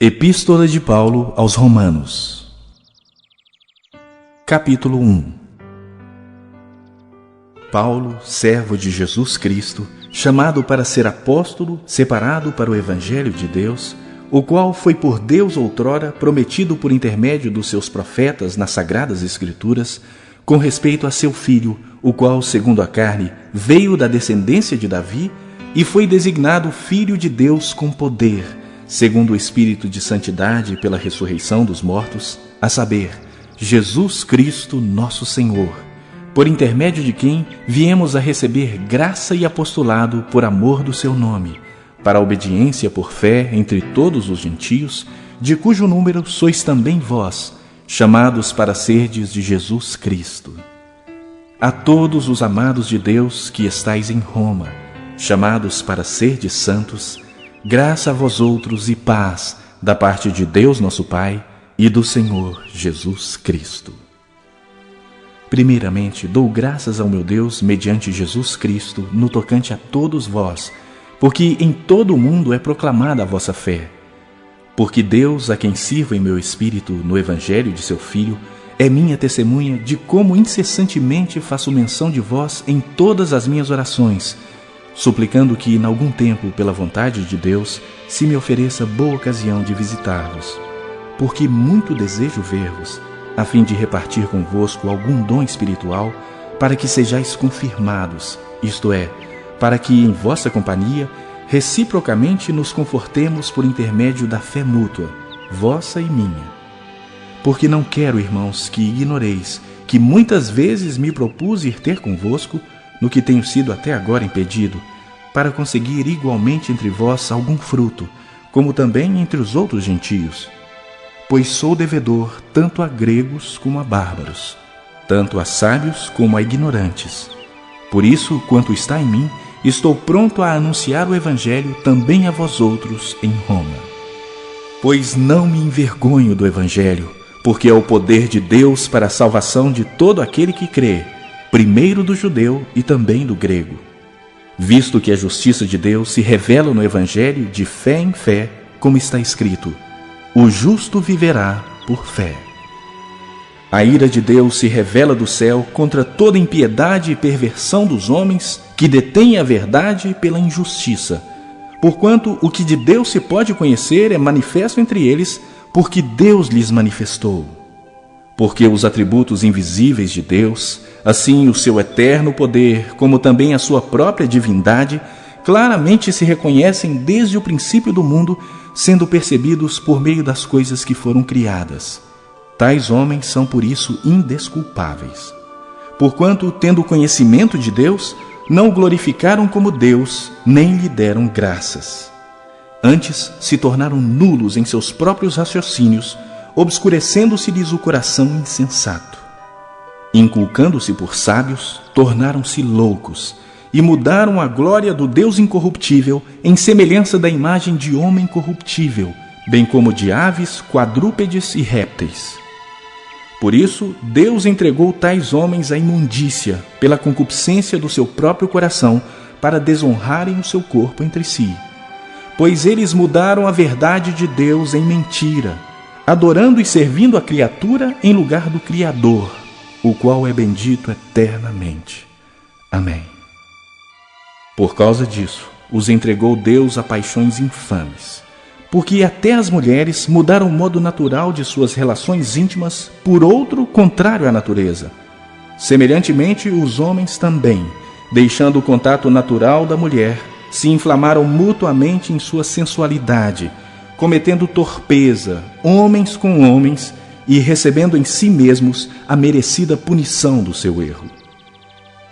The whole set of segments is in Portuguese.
Epístola de Paulo aos Romanos. Capítulo 1. Paulo, servo de Jesus Cristo, chamado para ser apóstolo, separado para o Evangelho de Deus, o qual foi por Deus outrora prometido por intermédio dos seus profetas nas Sagradas Escrituras, com respeito a seu Filho, o qual, segundo a carne, veio da descendência de Davi e foi designado Filho de Deus com poder, segundo o Espírito de Santidade pela ressurreição dos mortos, a saber, Jesus Cristo nosso Senhor, por intermédio de quem viemos a receber graça e apostolado por amor do seu nome, para a obediência por fé entre todos os gentios, de cujo número sois também vós, chamados para serdes de Jesus Cristo. A todos os amados de Deus que estais em Roma, chamados para serdes santos, graça a vós outros e paz da parte de Deus nosso Pai e do Senhor Jesus Cristo. Primeiramente, dou graças ao meu Deus mediante Jesus Cristo no tocante a todos vós, porque em todo o mundo é proclamada a vossa fé. Porque Deus, a quem sirvo em meu espírito no Evangelho de seu Filho, é minha testemunha de como incessantemente faço menção de vós em todas as minhas orações, suplicando que, em algum tempo, pela vontade de Deus, se me ofereça boa ocasião de visitar-vos. Porque muito desejo ver-vos, a fim de repartir convosco algum dom espiritual, para que sejais confirmados, isto é, para que, em vossa companhia, reciprocamente nos confortemos por intermédio da fé mútua, vossa e minha. Porque não quero, irmãos, que ignoreis que muitas vezes me propus ir ter convosco, no que tenho sido até agora impedido, para conseguir igualmente entre vós algum fruto, como também entre os outros gentios. Pois sou devedor tanto a gregos como a bárbaros, tanto a sábios como a ignorantes. Por isso, quanto está em mim, estou pronto a anunciar o Evangelho também a vós outros em Roma. Pois não me envergonho do Evangelho, porque é o poder de Deus para a salvação de todo aquele que crê, primeiro do judeu e também do grego. Visto que a justiça de Deus se revela no Evangelho de fé em fé, como está escrito, o justo viverá por fé. A ira de Deus se revela do céu contra toda impiedade e perversão dos homens que detêm a verdade pela injustiça, porquanto o que de Deus se pode conhecer é manifesto entre eles, porque Deus lhes manifestou. Porque os atributos invisíveis de Deus, assim o seu eterno poder, como também a sua própria divindade, claramente se reconhecem desde o princípio do mundo, sendo percebidos por meio das coisas que foram criadas. Tais homens são por isso indesculpáveis. Porquanto, tendo conhecimento de Deus, não o glorificaram como Deus, nem lhe deram graças. Antes, se tornaram nulos em seus próprios raciocínios, obscurecendo-se-lhes o coração insensato. Inculcando-se por sábios, tornaram-se loucos, e mudaram a glória do Deus incorruptível em semelhança da imagem de homem corruptível, bem como de aves, quadrúpedes e répteis. Por isso, Deus entregou tais homens à imundícia, pela concupiscência do seu próprio coração, para desonrarem o seu corpo entre si. Pois eles mudaram a verdade de Deus em mentira, adorando e servindo a criatura em lugar do Criador, o qual é bendito eternamente. Amém. Por causa disso, os entregou Deus a paixões infames, porque até as mulheres mudaram o modo natural de suas relações íntimas por outro contrário à natureza. Semelhantemente, os homens também, deixando o contato natural da mulher, se inflamaram mutuamente em sua sensualidade, cometendo torpeza, homens com homens, e recebendo em si mesmos a merecida punição do seu erro.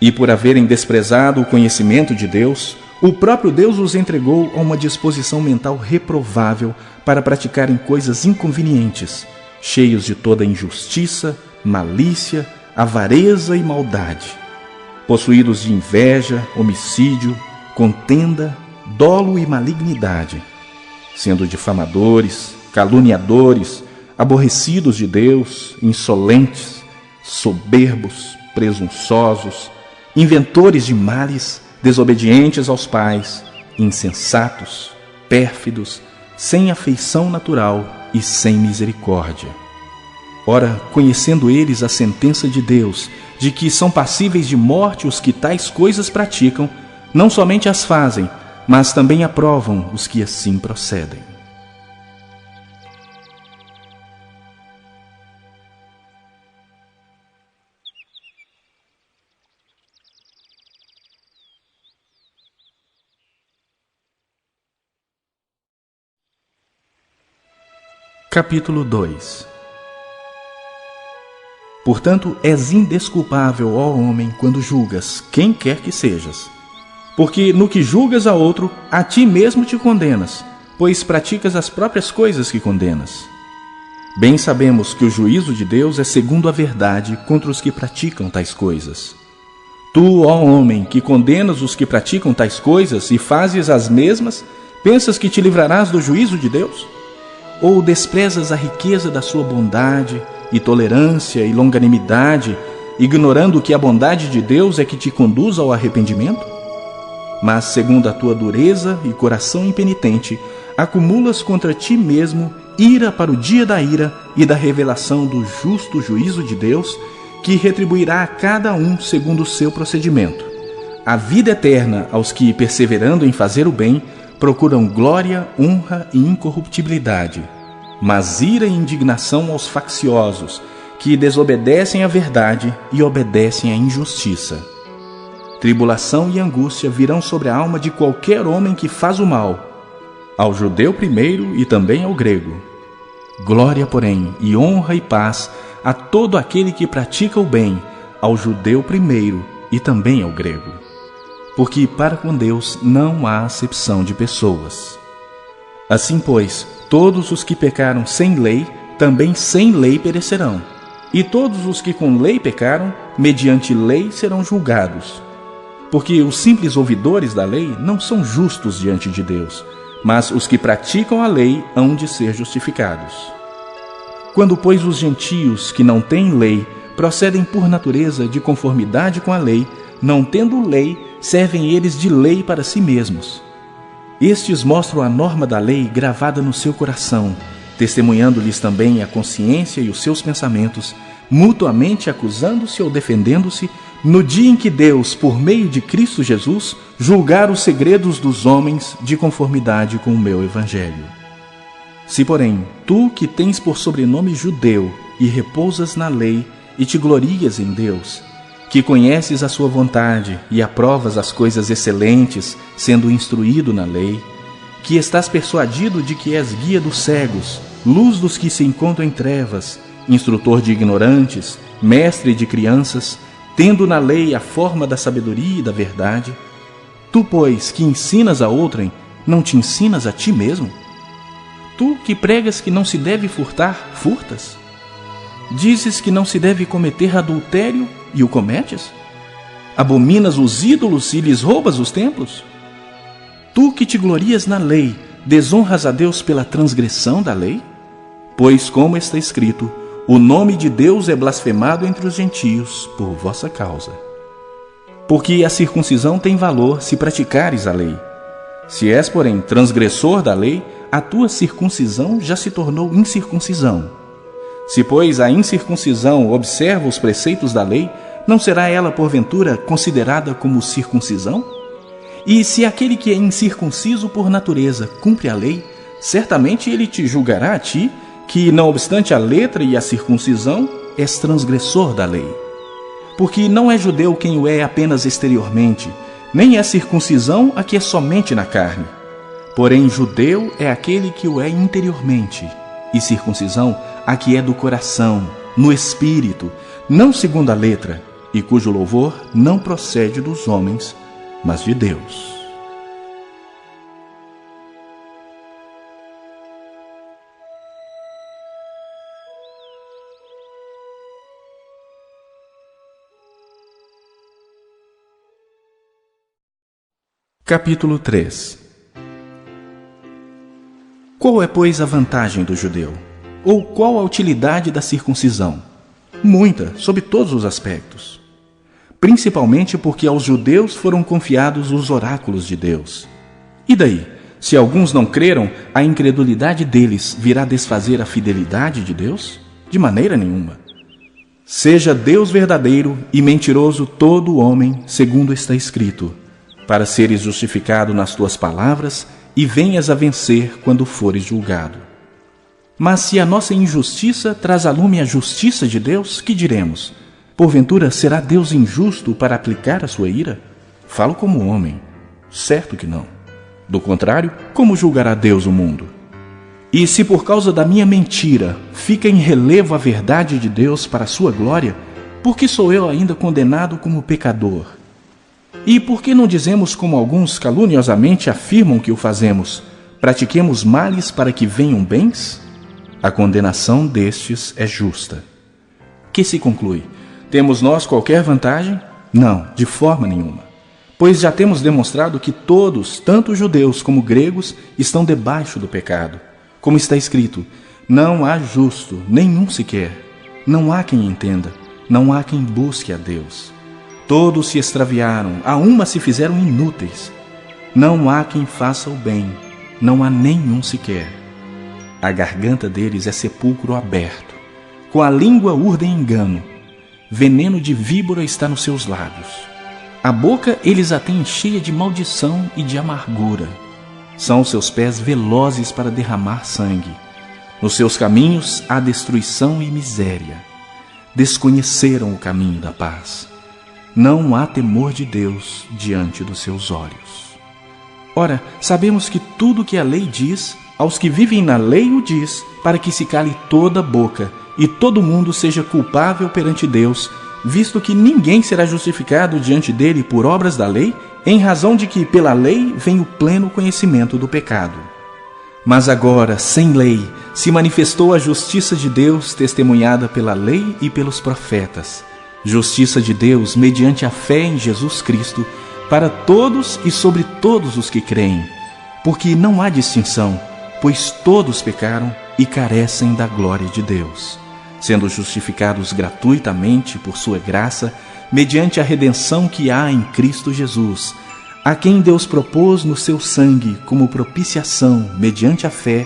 E por haverem desprezado o conhecimento de Deus, o próprio Deus os entregou a uma disposição mental reprovável para praticarem coisas inconvenientes, cheios de toda injustiça, malícia, avareza e maldade, possuídos de inveja, homicídio, contenda, dolo e malignidade, sendo difamadores, caluniadores, aborrecidos de Deus, insolentes, soberbos, presunçosos, inventores de males, desobedientes aos pais, insensatos, pérfidos, sem afeição natural e sem misericórdia. Ora, conhecendo eles a sentença de Deus, de que são passíveis de morte os que tais coisas praticam, não somente as fazem, mas também aprovam os que assim procedem. Capítulo 2. Portanto, és indesculpável, ó homem, quando julgas quem quer que sejas. Porque no que julgas a outro, a ti mesmo te condenas, pois praticas as próprias coisas que condenas. Bem sabemos que o juízo de Deus é segundo a verdade contra os que praticam tais coisas. Tu, ó homem, que condenas os que praticam tais coisas e fazes as mesmas, pensas que te livrarás do juízo de Deus? Ou desprezas a riqueza da sua bondade e tolerância e longanimidade, ignorando que a bondade de Deus é que te conduz ao arrependimento? Mas, segundo a tua dureza e coração impenitente, acumulas contra ti mesmo ira para o dia da ira e da revelação do justo juízo de Deus, que retribuirá a cada um segundo o seu procedimento. A vida eterna aos que, perseverando em fazer o bem, procuram glória, honra e incorruptibilidade, mas ira e indignação aos facciosos, que desobedecem à verdade e obedecem à injustiça. Tribulação e angústia virão sobre a alma de qualquer homem que faz o mal, ao judeu primeiro e também ao grego. Glória, porém, e honra e paz a todo aquele que pratica o bem, ao judeu primeiro e também ao grego. Porque para com Deus não há acepção de pessoas. Assim, pois, todos os que pecaram sem lei, também sem lei perecerão. E todos os que com lei pecaram, mediante lei serão julgados. Porque os simples ouvidores da lei não são justos diante de Deus, mas os que praticam a lei hão de ser justificados. Quando, pois, os gentios que não têm lei procedem por natureza de conformidade com a lei, não tendo lei, servem eles de lei para si mesmos. Estes mostram a norma da lei gravada no seu coração, testemunhando-lhes também a consciência e os seus pensamentos, mutuamente acusando-se ou defendendo-se, no dia em que Deus, por meio de Cristo Jesus, julgar os segredos dos homens de conformidade com o meu evangelho. Se, porém, tu que tens por sobrenome judeu e repousas na lei e te glorias em Deus, que conheces a sua vontade e aprovas as coisas excelentes, sendo instruído na lei, que estás persuadido de que és guia dos cegos, luz dos que se encontram em trevas, instrutor de ignorantes, mestre de crianças, tendo na lei a forma da sabedoria e da verdade, tu, pois, que ensinas a outrem, não te ensinas a ti mesmo? Tu que pregas que não se deve furtar, furtas? Dizes que não se deve cometer adultério e o cometes? Abominas os ídolos e lhes roubas os templos? Tu que te glorias na lei, desonras a Deus pela transgressão da lei? Pois, como está escrito, o nome de Deus é blasfemado entre os gentios por vossa causa. Porque a circuncisão tem valor se praticares a lei. Se és, porém, transgressor da lei, a tua circuncisão já se tornou incircuncisão. Se, pois, a incircuncisão observa os preceitos da lei, não será ela, porventura, considerada como circuncisão? E se aquele que é incircunciso por natureza cumpre a lei, certamente ele te julgará a ti, que, não obstante a letra e a circuncisão, és transgressor da lei. Porque não é judeu quem o é apenas exteriormente, nem é circuncisão a que é somente na carne. Porém, judeu é aquele que o é interiormente, e circuncisão a que é do coração, no espírito, não segundo a letra, e cujo louvor não procede dos homens, mas de Deus. Capítulo 3. Qual é, pois, a vantagem do judeu? Ou qual a utilidade da circuncisão? Muita, sob todos os aspectos. Principalmente porque aos judeus foram confiados os oráculos de Deus. E daí? Se alguns não creram, a incredulidade deles virá desfazer a fidelidade de Deus? De maneira nenhuma. Seja Deus verdadeiro e mentiroso todo homem, segundo está escrito, para seres justificado nas tuas palavras e venhas a vencer quando fores julgado. Mas se a nossa injustiça traz a lume a justiça de Deus, que diremos? Porventura será Deus injusto para aplicar a sua ira? Falo como homem. Certo que não. Do contrário, como julgará Deus o mundo? E se por causa da minha mentira fica em relevo a verdade de Deus para a sua glória, por que sou eu ainda condenado como pecador? E por que não dizemos como alguns caluniosamente afirmam que o fazemos? Pratiquemos males para que venham bens? A condenação destes é justa. Que se conclui? Temos nós qualquer vantagem? Não, de forma nenhuma. Pois já temos demonstrado que todos, tanto judeus como gregos, estão debaixo do pecado. Como está escrito, não há justo, nenhum sequer. Não há quem entenda, não há quem busque a Deus. Todos se extraviaram, a uma se fizeram inúteis. Não há quem faça o bem, não há nenhum sequer. A garganta deles é sepulcro aberto. Com a língua urdem engano. Veneno de víbora está nos seus lábios. A boca eles a têm cheia de maldição e de amargura. São os seus pés velozes para derramar sangue. Nos seus caminhos há destruição e miséria. Desconheceram o caminho da paz. Não há temor de Deus diante dos seus olhos. Ora, sabemos que tudo que a lei diz, aos que vivem na lei o diz, para que se cale toda a boca e todo mundo seja culpável perante Deus, visto que ninguém será justificado diante dele por obras da lei, em razão de que pela lei vem o pleno conhecimento do pecado. Mas agora, sem lei, se manifestou a justiça de Deus testemunhada pela lei e pelos profetas, justiça de Deus mediante a fé em Jesus Cristo, para todos e sobre todos os que creem, porque não há distinção, pois todos pecaram e carecem da glória de Deus, sendo justificados gratuitamente por sua graça, mediante a redenção que há em Cristo Jesus, a quem Deus propôs no seu sangue como propiciação, mediante a fé,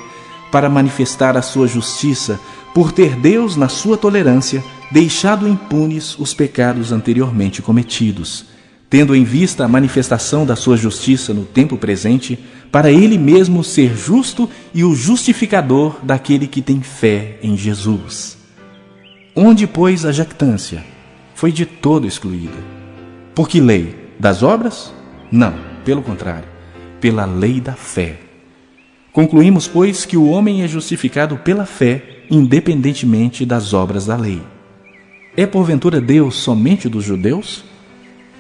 para manifestar a sua justiça, por ter Deus, na sua tolerância, deixado impunes os pecados anteriormente cometidos, tendo em vista a manifestação da sua justiça no tempo presente, para ele mesmo ser justo e o justificador daquele que tem fé em Jesus. Onde, pois, a jactância? Foi de todo excluída. Por que lei? Das obras? Não, pelo contrário, pela lei da fé. Concluímos, pois, que o homem é justificado pela fé, independentemente das obras da lei. É porventura Deus somente dos judeus?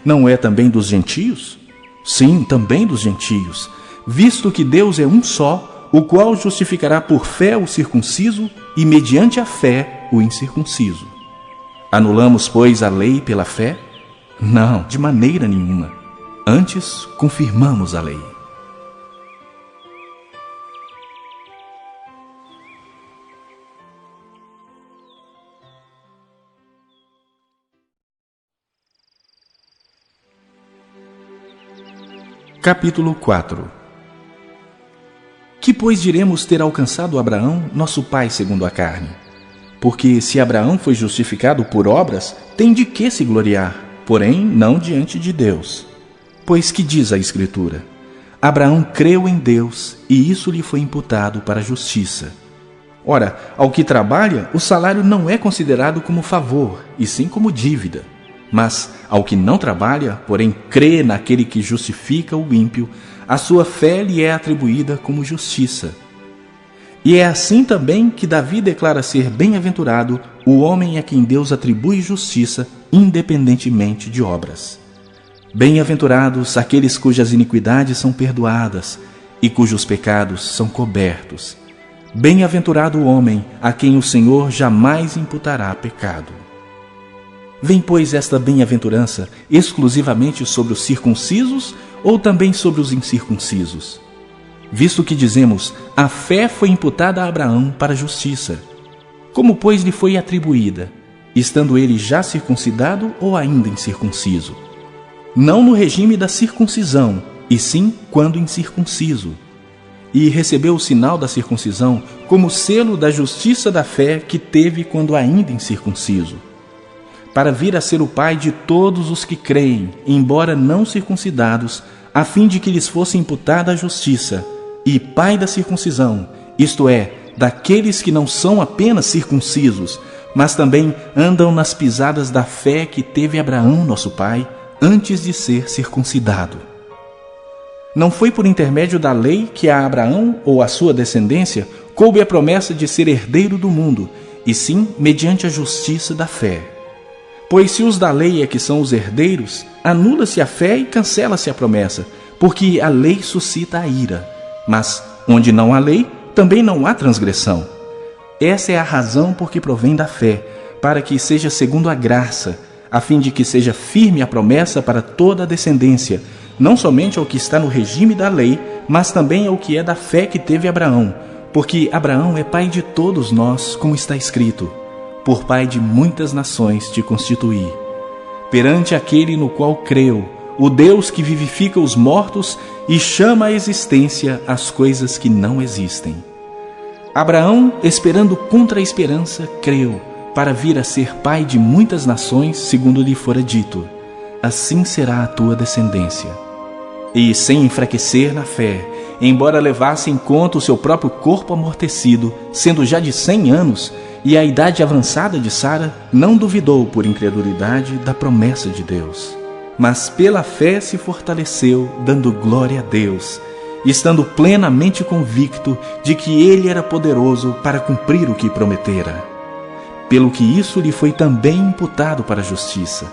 Não é também dos gentios? Sim, também dos gentios, visto que Deus é um só, o qual justificará por fé o circunciso e mediante a fé o incircunciso. Anulamos, pois, a lei pela fé? Não, de maneira nenhuma. Antes, confirmamos a lei. Capítulo 4. Que, pois, diremos ter alcançado Abraão, nosso pai segundo a carne? Porque se Abraão foi justificado por obras, tem de que se gloriar, porém não diante de Deus. Pois que diz a Escritura? Abraão creu em Deus, e isso lhe foi imputado para a justiça. Ora, ao que trabalha, o salário não é considerado como favor, e sim como dívida. Mas ao que não trabalha, porém crê naquele que justifica o ímpio, a sua fé lhe é atribuída como justiça. E é assim também que Davi declara ser bem-aventurado o homem a quem Deus atribui justiça, independentemente de obras. Bem-aventurados aqueles cujas iniquidades são perdoadas e cujos pecados são cobertos. Bem-aventurado o homem a quem o Senhor jamais imputará pecado. Vem, pois, esta bem-aventurança exclusivamente sobre os circuncisos ou também sobre os incircuncisos? Visto que dizemos, a fé foi imputada a Abraão para a justiça. Como, pois, lhe foi atribuída, estando ele já circuncidado ou ainda incircunciso? Não no regime da circuncisão, e sim quando incircunciso. e recebeu o sinal da circuncisão como selo da justiça da fé que teve quando ainda incircunciso, para vir a ser o pai de todos os que creem, embora não circuncidados, a fim de que lhes fosse imputada a justiça, e pai da circuncisão, isto é, daqueles que não são apenas circuncisos, mas também andam nas pisadas da fé que teve Abraão, nosso pai, antes de ser circuncidado. Não foi por intermédio da lei que a Abraão ou a sua descendência coube a promessa de ser herdeiro do mundo, e sim mediante a justiça da fé. Pois se os da lei é que são os herdeiros, anula-se a fé e cancela-se a promessa, porque a lei suscita a ira. Mas onde não há lei, também não há transgressão. Essa é a razão por que provém da fé, para que seja segundo a graça, a fim de que seja firme a promessa para toda a descendência, não somente ao que está no regime da lei, mas também ao que é da fé que teve Abraão, porque Abraão é pai de todos nós, como está escrito: por pai de muitas nações te constituí. Perante aquele no qual creu, o Deus que vivifica os mortos e chama à existência as coisas que não existem. Abraão, esperando contra a esperança, creu, para vir a ser pai de muitas nações, segundo lhe fora dito: assim será a tua descendência. E, sem enfraquecer na fé, embora levasse em conta o seu próprio corpo amortecido, sendo já de 100 anos, e a idade avançada de Sara, não duvidou por incredulidade da promessa de Deus. Mas pela fé se fortaleceu, dando glória a Deus, estando plenamente convicto de que Ele era poderoso para cumprir o que prometera. Pelo que isso lhe foi também imputado para a justiça.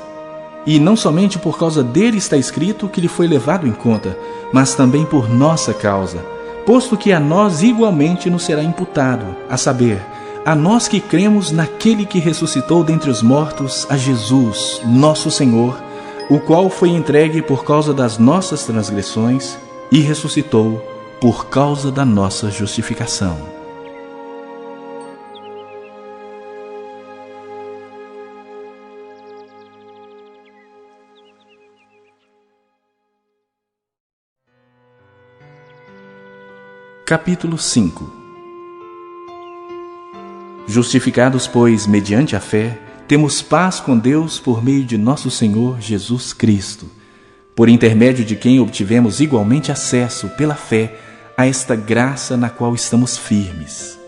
E não somente por causa dele está escrito que lhe foi levado em conta, mas também por nossa causa, posto que a nós igualmente nos será imputado, a saber, a nós que cremos naquele que ressuscitou dentre os mortos, a Jesus, nosso Senhor, o qual foi entregue por causa das nossas transgressões e ressuscitou por causa da nossa justificação. Capítulo 5. Justificados, pois, mediante a fé, temos paz com Deus por meio de nosso Senhor Jesus Cristo, por intermédio de quem obtivemos igualmente acesso, pela fé, a esta graça na qual estamos firmes.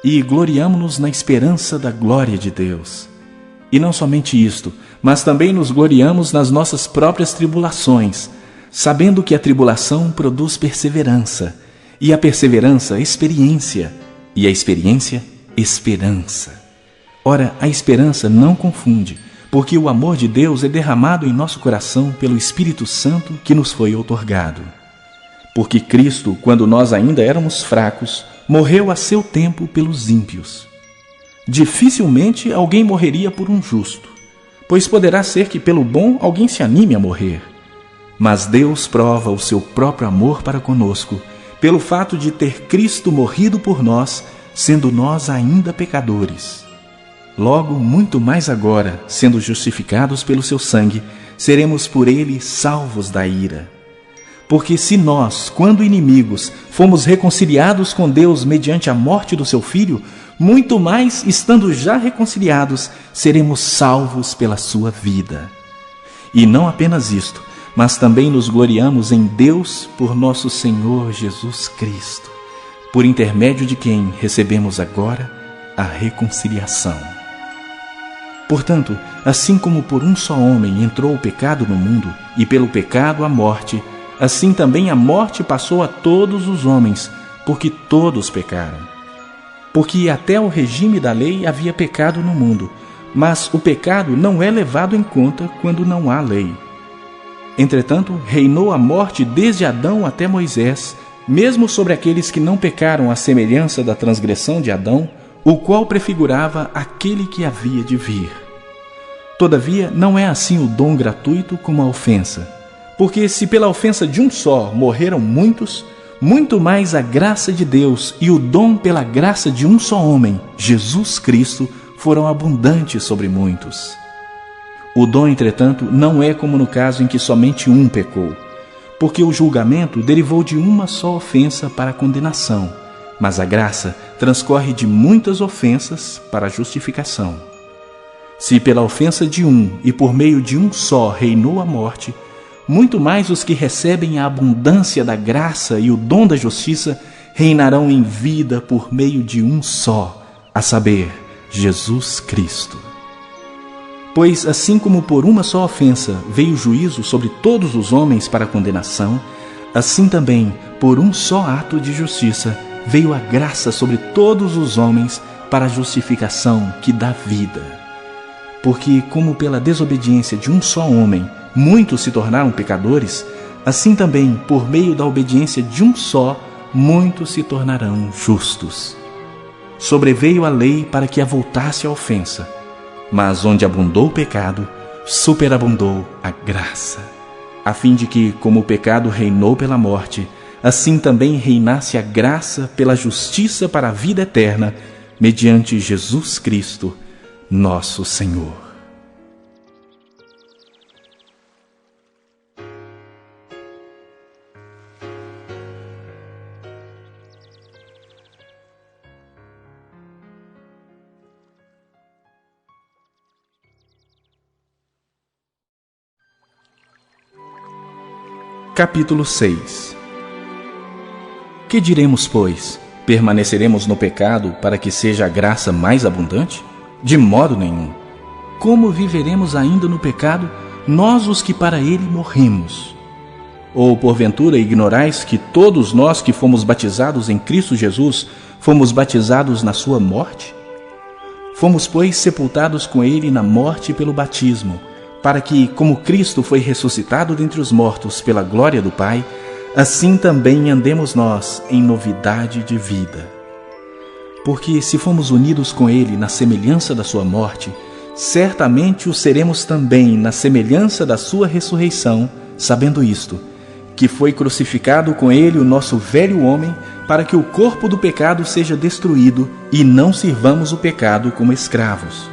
E gloriamo-nos na esperança da glória de Deus. E não somente isto, mas também nos gloriamos nas nossas próprias tribulações, sabendo que a tribulação produz perseverança, e a perseverança, experiência, e a experiência, esperança. Ora, a esperança não confunde, porque o amor de Deus é derramado em nosso coração pelo Espírito Santo que nos foi outorgado. Porque Cristo, quando nós ainda éramos fracos, morreu a seu tempo pelos ímpios. Dificilmente alguém morreria por um justo, pois poderá ser que pelo bom alguém se anime a morrer. Mas Deus prova o seu próprio amor para conosco, pelo fato de ter Cristo morrido por nós, sendo nós ainda pecadores. Logo, muito mais agora, sendo justificados pelo seu sangue, seremos por ele salvos da ira. Porque se nós, quando inimigos, fomos reconciliados com Deus mediante a morte do seu Filho, muito mais, estando já reconciliados, seremos salvos pela sua vida. E não apenas isto, mas também nos gloriamos em Deus por nosso Senhor Jesus Cristo, por intermédio de quem recebemos agora a reconciliação. Portanto, assim como por um só homem entrou o pecado no mundo, e pelo pecado a morte, assim também a morte passou a todos os homens, porque todos pecaram. Porque até o regime da lei havia pecado no mundo, mas o pecado não é levado em conta quando não há lei. Entretanto, reinou a morte desde Adão até Moisés, mesmo sobre aqueles que não pecaram à semelhança da transgressão de Adão, o qual prefigurava aquele que havia de vir. Todavia, não é assim o dom gratuito como a ofensa. Porque se pela ofensa de um só morreram muitos, muito mais a graça de Deus e o dom pela graça de um só homem, Jesus Cristo, foram abundantes sobre muitos. O dom, entretanto, não é como no caso em que somente um pecou. porque o julgamento derivou de uma só ofensa para a condenação, mas a graça transcorre de muitas ofensas para a justificação. Se pela ofensa de um e por meio de um só reinou a morte, muito mais os que recebem a abundância da graça e o dom da justiça reinarão em vida por meio de um só, a saber, Jesus Cristo. Pois assim como por uma só ofensa veio o juízo sobre todos os homens para a condenação, assim também, por um só ato de justiça, veio a graça sobre todos os homens para a justificação que dá vida. Porque como pela desobediência de um só homem muitos se tornaram pecadores, assim também, por meio da obediência de um só, muitos se tornarão justos. Sobreveio a lei para que avultasse a ofensa, mas onde abundou o pecado, superabundou a graça, a fim de que, como o pecado reinou pela morte, assim também reinasse a graça pela justiça para a vida eterna, mediante Jesus Cristo, nosso Senhor. Capítulo 6. Que diremos, pois? Permaneceremos no pecado para que seja a graça mais abundante? De modo nenhum. Como viveremos ainda no pecado, nós os que para ele morremos? Ou porventura ignorais que todos nós que fomos batizados em Cristo Jesus, fomos batizados na sua morte? Fomos, pois, sepultados com ele na morte pelo batismo, para que, como Cristo foi ressuscitado dentre os mortos pela glória do Pai, assim também andemos nós em novidade de vida. Porque se fomos unidos com ele na semelhança da sua morte, certamente o seremos também na semelhança da sua ressurreição, sabendo isto, que foi crucificado com ele o nosso velho homem, para que o corpo do pecado seja destruído e não sirvamos o pecado como escravos.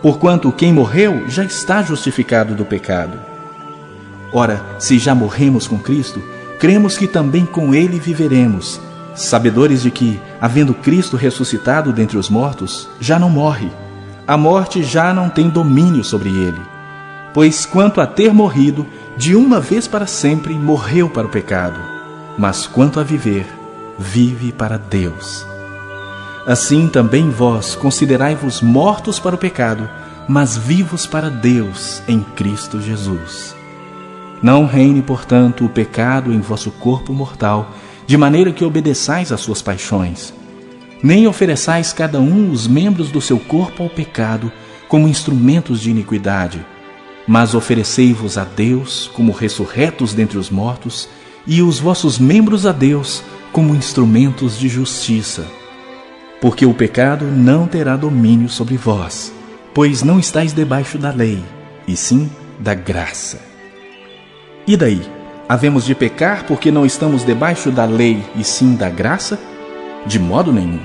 Porquanto quem morreu já está justificado do pecado. Ora, se já morremos com Cristo, cremos que também com ele viveremos, sabedores de que, havendo Cristo ressuscitado dentre os mortos, já não morre. A morte já não tem domínio sobre ele. Pois quanto a ter morrido, de uma vez para sempre morreu para o pecado, mas quanto a viver, vive para Deus. Assim também vós considerai-vos mortos para o pecado, mas vivos para Deus em Cristo Jesus. Não reine, portanto, o pecado em vosso corpo mortal, de maneira que obedeçais às suas paixões. Nem ofereçais cada um os membros do seu corpo ao pecado como instrumentos de iniquidade, mas oferecei-vos a Deus como ressurretos dentre os mortos, e os vossos membros a Deus como instrumentos de justiça. Porque o pecado não terá domínio sobre vós, pois não estáis debaixo da lei, e sim da graça. E daí? Havemos de pecar porque não estamos debaixo da lei, e sim da graça? De modo nenhum.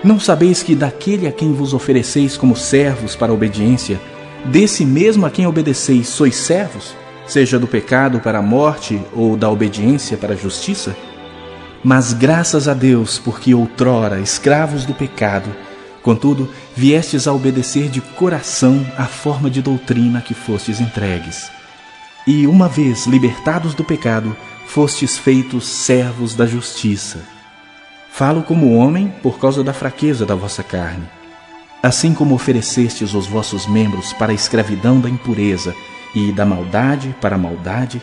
Não sabeis que daquele a quem vos ofereceis como servos para a obediência, desse mesmo a quem obedeceis sois servos, seja do pecado para a morte ou da obediência para a justiça? Mas graças a Deus, porque outrora, escravos do pecado, contudo, viestes a obedecer de coração à forma de doutrina a que fostes entregues. E, uma vez libertados do pecado, fostes feitos servos da justiça. Falo como homem por causa da fraqueza da vossa carne. Assim como oferecestes os vossos membros para a escravidão da impureza e da maldade para a maldade,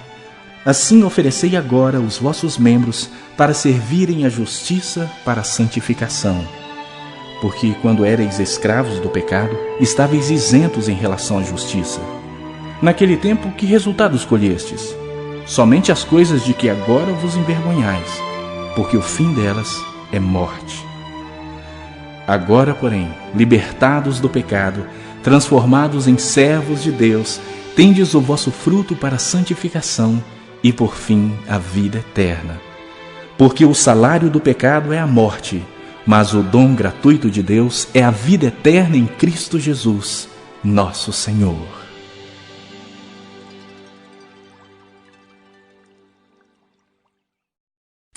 assim oferecei agora os vossos membros para servirem à justiça para a santificação. Porque quando éreis escravos do pecado, estáveis isentos em relação à justiça. Naquele tempo, que resultado escolhestes? Somente as coisas de que agora vos envergonhais, porque o fim delas é morte. Agora, porém, libertados do pecado, transformados em servos de Deus, tendes o vosso fruto para a santificação e, por fim, a vida eterna. Porque o salário do pecado é a morte, mas o dom gratuito de Deus é a vida eterna em Cristo Jesus, nosso Senhor.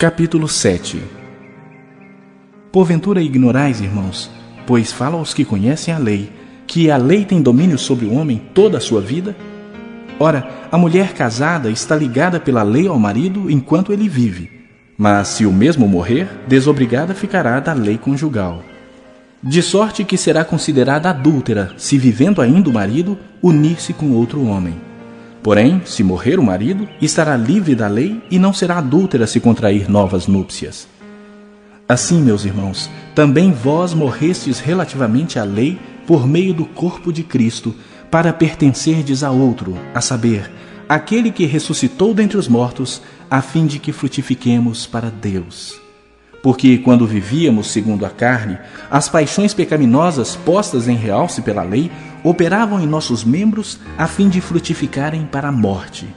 Capítulo 7. Porventura ignorais, irmãos, pois falo aos que conhecem a lei, que a lei tem domínio sobre o homem toda a sua vida? Ora, a mulher casada está ligada pela lei ao marido enquanto ele vive, mas se o mesmo morrer, desobrigada ficará da lei conjugal. De sorte que será considerada adúltera, se vivendo ainda o marido, unir-se com outro homem. Porém, se morrer o marido, estará livre da lei e não será adúltera se contrair novas núpcias. Assim, meus irmãos, também vós morrestes relativamente à lei por meio do corpo de Cristo, para pertencerdes a outro, a saber, aquele que ressuscitou dentre os mortos, a fim de que frutifiquemos para Deus. Porque quando vivíamos segundo a carne, as paixões pecaminosas postas em realce pela lei operavam em nossos membros a fim de frutificarem para a morte.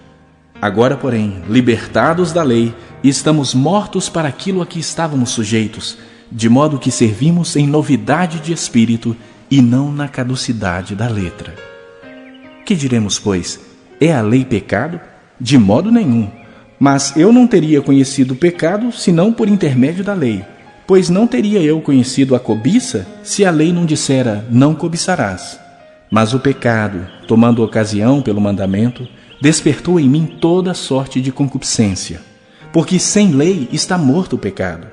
Agora, porém, libertados da lei, estamos mortos para aquilo a que estávamos sujeitos, de modo que servimos em novidade de espírito e não na caducidade da letra. Que diremos, pois? É a lei pecado? De modo nenhum. Mas eu não teria conhecido o pecado senão por intermédio da lei, pois não teria eu conhecido a cobiça se a lei não dissera, não cobiçarás. Mas o pecado, tomando ocasião pelo mandamento, despertou em mim toda sorte de concupiscência, porque sem lei está morto o pecado.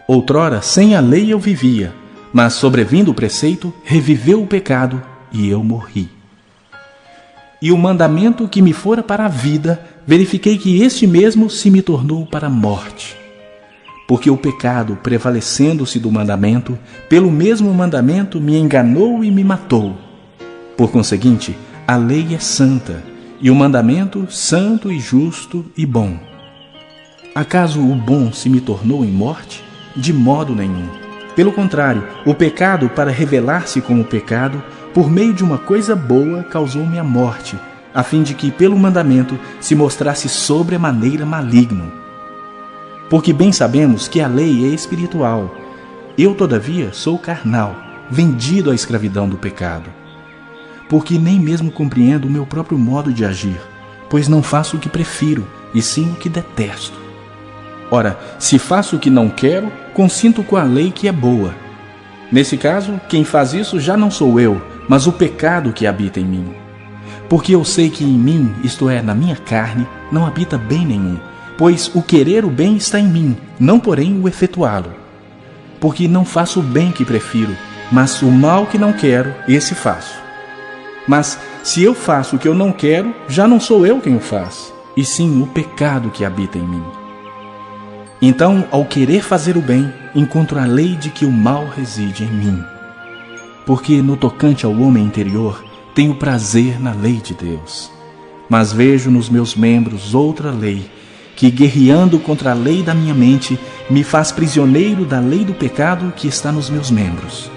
Outrora, sem a lei eu vivia, mas sobrevindo o preceito, reviveu o pecado e eu morri. E o mandamento que me fora para a vida, verifiquei que este mesmo se me tornou para a morte. Porque o pecado, prevalecendo-se do mandamento, pelo mesmo mandamento me enganou e me matou. Por conseguinte, a lei é santa, e o mandamento santo e justo e bom. Acaso o bom se me tornou em morte? De modo nenhum. Pelo contrário, o pecado, para revelar-se como pecado, por meio de uma coisa boa, causou-me a morte, a fim de que, pelo mandamento, se mostrasse sobremaneira maligno. Porque bem sabemos que a lei é espiritual. Eu, todavia, sou carnal, vendido à escravidão do pecado. Porque nem mesmo compreendo o meu próprio modo de agir, pois não faço o que prefiro, e sim o que detesto. Ora, se faço o que não quero, consinto com a lei que é boa. Nesse caso, quem faz isso já não sou eu, mas o pecado que habita em mim. Porque eu sei que em mim, isto é, na minha carne, não habita bem nenhum, pois o querer o bem está em mim, não porém o efetuá-lo. Porque não faço o bem que prefiro, mas o mal que não quero, esse faço. Mas se eu faço o que eu não quero, já não sou eu quem o faz, e sim o pecado que habita em mim. Então, ao querer fazer o bem, encontro a lei de que o mal reside em mim. Porque no tocante ao homem interior, tenho prazer na lei de Deus. Mas vejo nos meus membros outra lei, que guerreando contra a lei da minha mente, me faz prisioneiro da lei do pecado que está nos meus membros.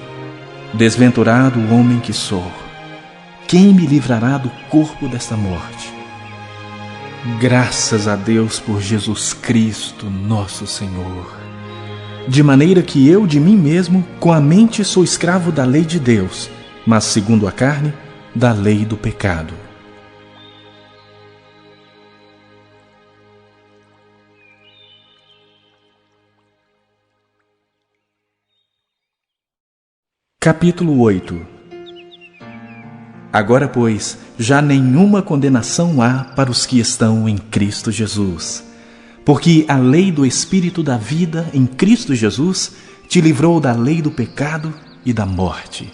Desventurado o homem que sou, quem me livrará do corpo desta morte? Graças a Deus por Jesus Cristo, nosso Senhor. De maneira que eu de mim mesmo, com a mente, sou escravo da lei de Deus, mas segundo a carne, da lei do pecado. Capítulo 8. Agora, pois, já nenhuma condenação há para os que estão em Cristo Jesus. Porque a lei do Espírito da vida em Cristo Jesus te livrou da lei do pecado e da morte.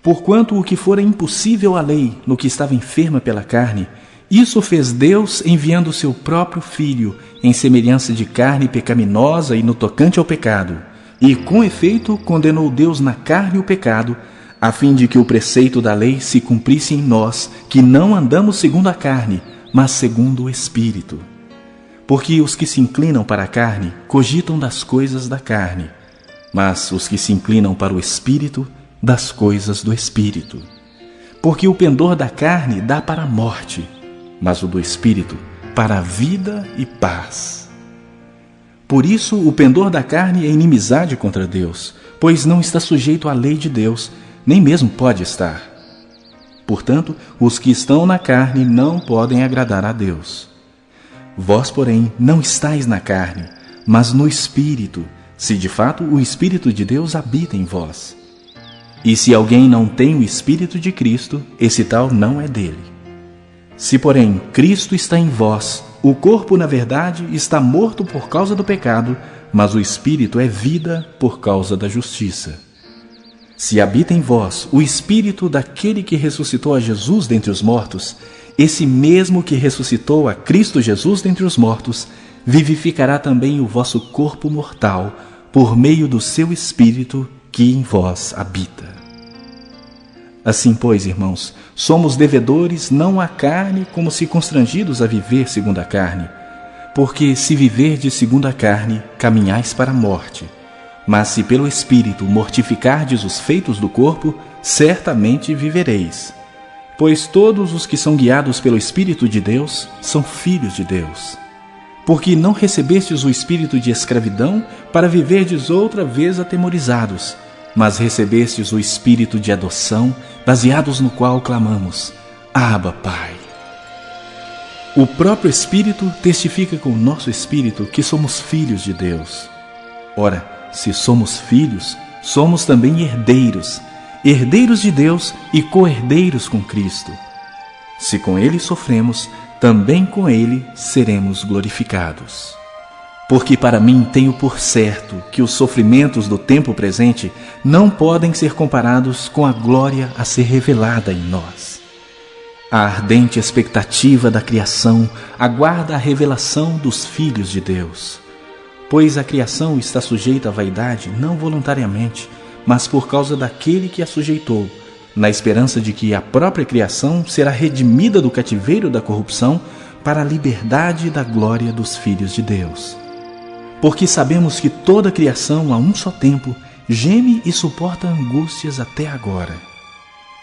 Porquanto o que fora impossível à lei, no que estava enferma pela carne, isso fez Deus enviando o seu próprio Filho, em semelhança de carne pecaminosa e no tocante ao pecado. E, com efeito, condenou Deus na carne o pecado, a fim de que o preceito da lei se cumprisse em nós, que não andamos segundo a carne, mas segundo o Espírito. Porque os que se inclinam para a carne cogitam das coisas da carne, mas os que se inclinam para o Espírito, das coisas do Espírito. Porque o pendor da carne dá para a morte, mas o do Espírito para a vida e paz. Por isso o pendor da carne é inimizade contra Deus, pois não está sujeito à lei de Deus, nem mesmo pode estar. Portanto, os que estão na carne não podem agradar a Deus. Vós, porém, não estáis na carne, mas no Espírito, se de fato o Espírito de Deus habita em vós. E se alguém não tem o Espírito de Cristo, esse tal não é dele. Se, porém, Cristo está em vós, o corpo, na verdade, está morto por causa do pecado, mas o Espírito é vida por causa da justiça. Se habita em vós o Espírito daquele que ressuscitou a Jesus dentre os mortos, esse mesmo que ressuscitou a Cristo Jesus dentre os mortos, vivificará também o vosso corpo mortal, por meio do seu Espírito que em vós habita. Assim, pois, irmãos, somos devedores não à carne, como se constrangidos a viver segundo a carne. Porque se viverdes segundo a carne, caminhais para a morte. Mas se pelo Espírito mortificardes os feitos do corpo, certamente vivereis. Pois todos os que são guiados pelo Espírito de Deus são filhos de Deus. Porque não recebestes o espírito de escravidão para viverdes outra vez atemorizados, mas recebestes o Espírito de adoção, baseados no qual clamamos: Abba, Pai. O próprio Espírito testifica com o nosso espírito que somos filhos de Deus. Ora, se somos filhos, somos também herdeiros, herdeiros de Deus e co-herdeiros com Cristo. Se com Ele sofremos, também com Ele seremos glorificados. Porque para mim tenho por certo que os sofrimentos do tempo presente não podem ser comparados com a glória a ser revelada em nós. A ardente expectativa da criação aguarda a revelação dos filhos de Deus. Pois a criação está sujeita à vaidade não voluntariamente, mas por causa daquele que a sujeitou, na esperança de que a própria criação será redimida do cativeiro da corrupção para a liberdade da glória dos filhos de Deus. Porque sabemos que toda a criação, a um só tempo, geme e suporta angústias até agora.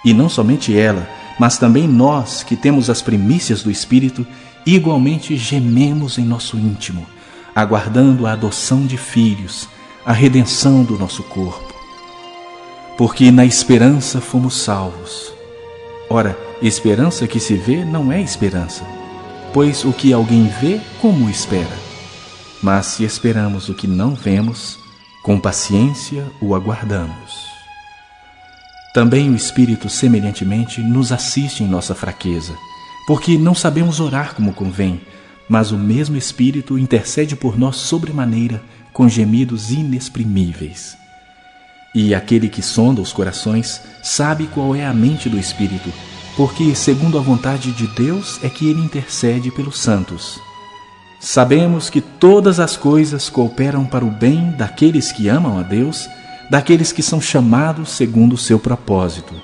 E não somente ela, mas também nós, que temos as primícias do Espírito, igualmente gememos em nosso íntimo, aguardando a adoção de filhos, a redenção do nosso corpo. Porque na esperança fomos salvos. Ora, esperança que se vê não é esperança, pois o que alguém vê, como o espera? Mas se esperamos o que não vemos, com paciência o aguardamos. Também o Espírito, semelhantemente, nos assiste em nossa fraqueza, porque não sabemos orar como convém, mas o mesmo Espírito intercede por nós sobremaneira, com gemidos inexprimíveis. E aquele que sonda os corações sabe qual é a mente do Espírito, porque, segundo a vontade de Deus, é que ele intercede pelos santos. Sabemos que todas as coisas cooperam para o bem daqueles que amam a Deus, daqueles que são chamados segundo o seu propósito.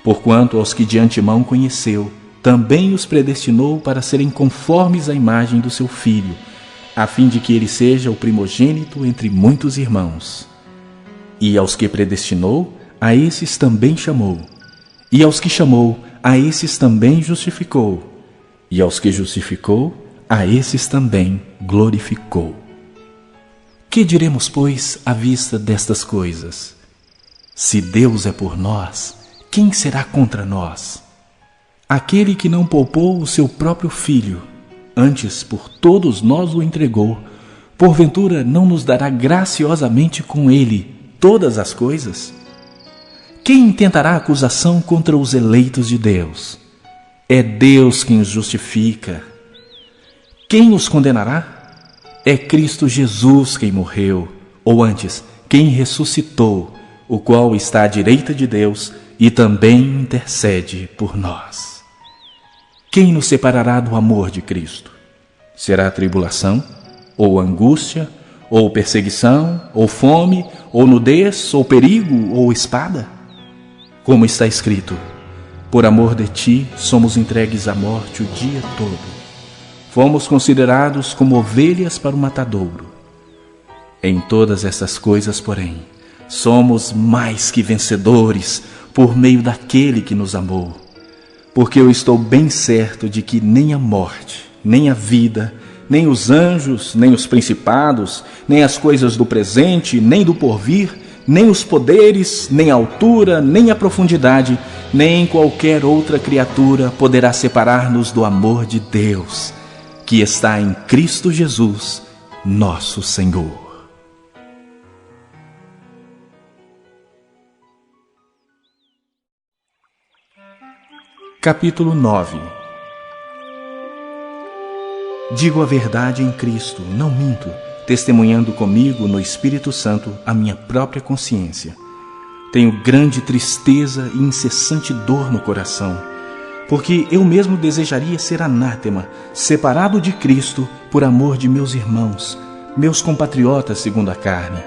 Porquanto aos que de antemão conheceu, também os predestinou para serem conformes à imagem do seu Filho, a fim de que ele seja o primogênito entre muitos irmãos. E aos que predestinou, a esses também chamou. E aos que chamou, a esses também justificou. E aos que justificou, a esses também glorificou. Que diremos, pois, à vista destas coisas? Se Deus é por nós, quem será contra nós? Aquele que não poupou o seu próprio Filho, antes por todos nós o entregou, porventura não nos dará graciosamente com ele todas as coisas? Quem intentará acusação contra os eleitos de Deus? É Deus quem os justifica. Quem os condenará? É Cristo Jesus quem morreu, ou antes, quem ressuscitou, o qual está à direita de Deus e também intercede por nós. Quem nos separará do amor de Cristo? Será tribulação, ou angústia, ou perseguição, ou fome, ou nudez, ou perigo, ou espada? Como está escrito: por amor de ti somos entregues à morte o dia todo. Fomos considerados como ovelhas para o matadouro. Em todas essas coisas, porém, somos mais que vencedores por meio daquele que nos amou. Porque eu estou bem certo de que nem a morte, nem a vida, nem os anjos, nem os principados, nem as coisas do presente, nem do porvir, nem os poderes, nem a altura, nem a profundidade, nem qualquer outra criatura poderá separar-nos do amor de Deus, que está em Cristo Jesus, nosso Senhor. Capítulo 9. Digo a verdade em Cristo, não minto, testemunhando comigo no Espírito Santo a minha própria consciência. Tenho grande tristeza e incessante dor no coração, porque eu mesmo desejaria ser anátema, separado de Cristo por amor de meus irmãos, meus compatriotas segundo a carne.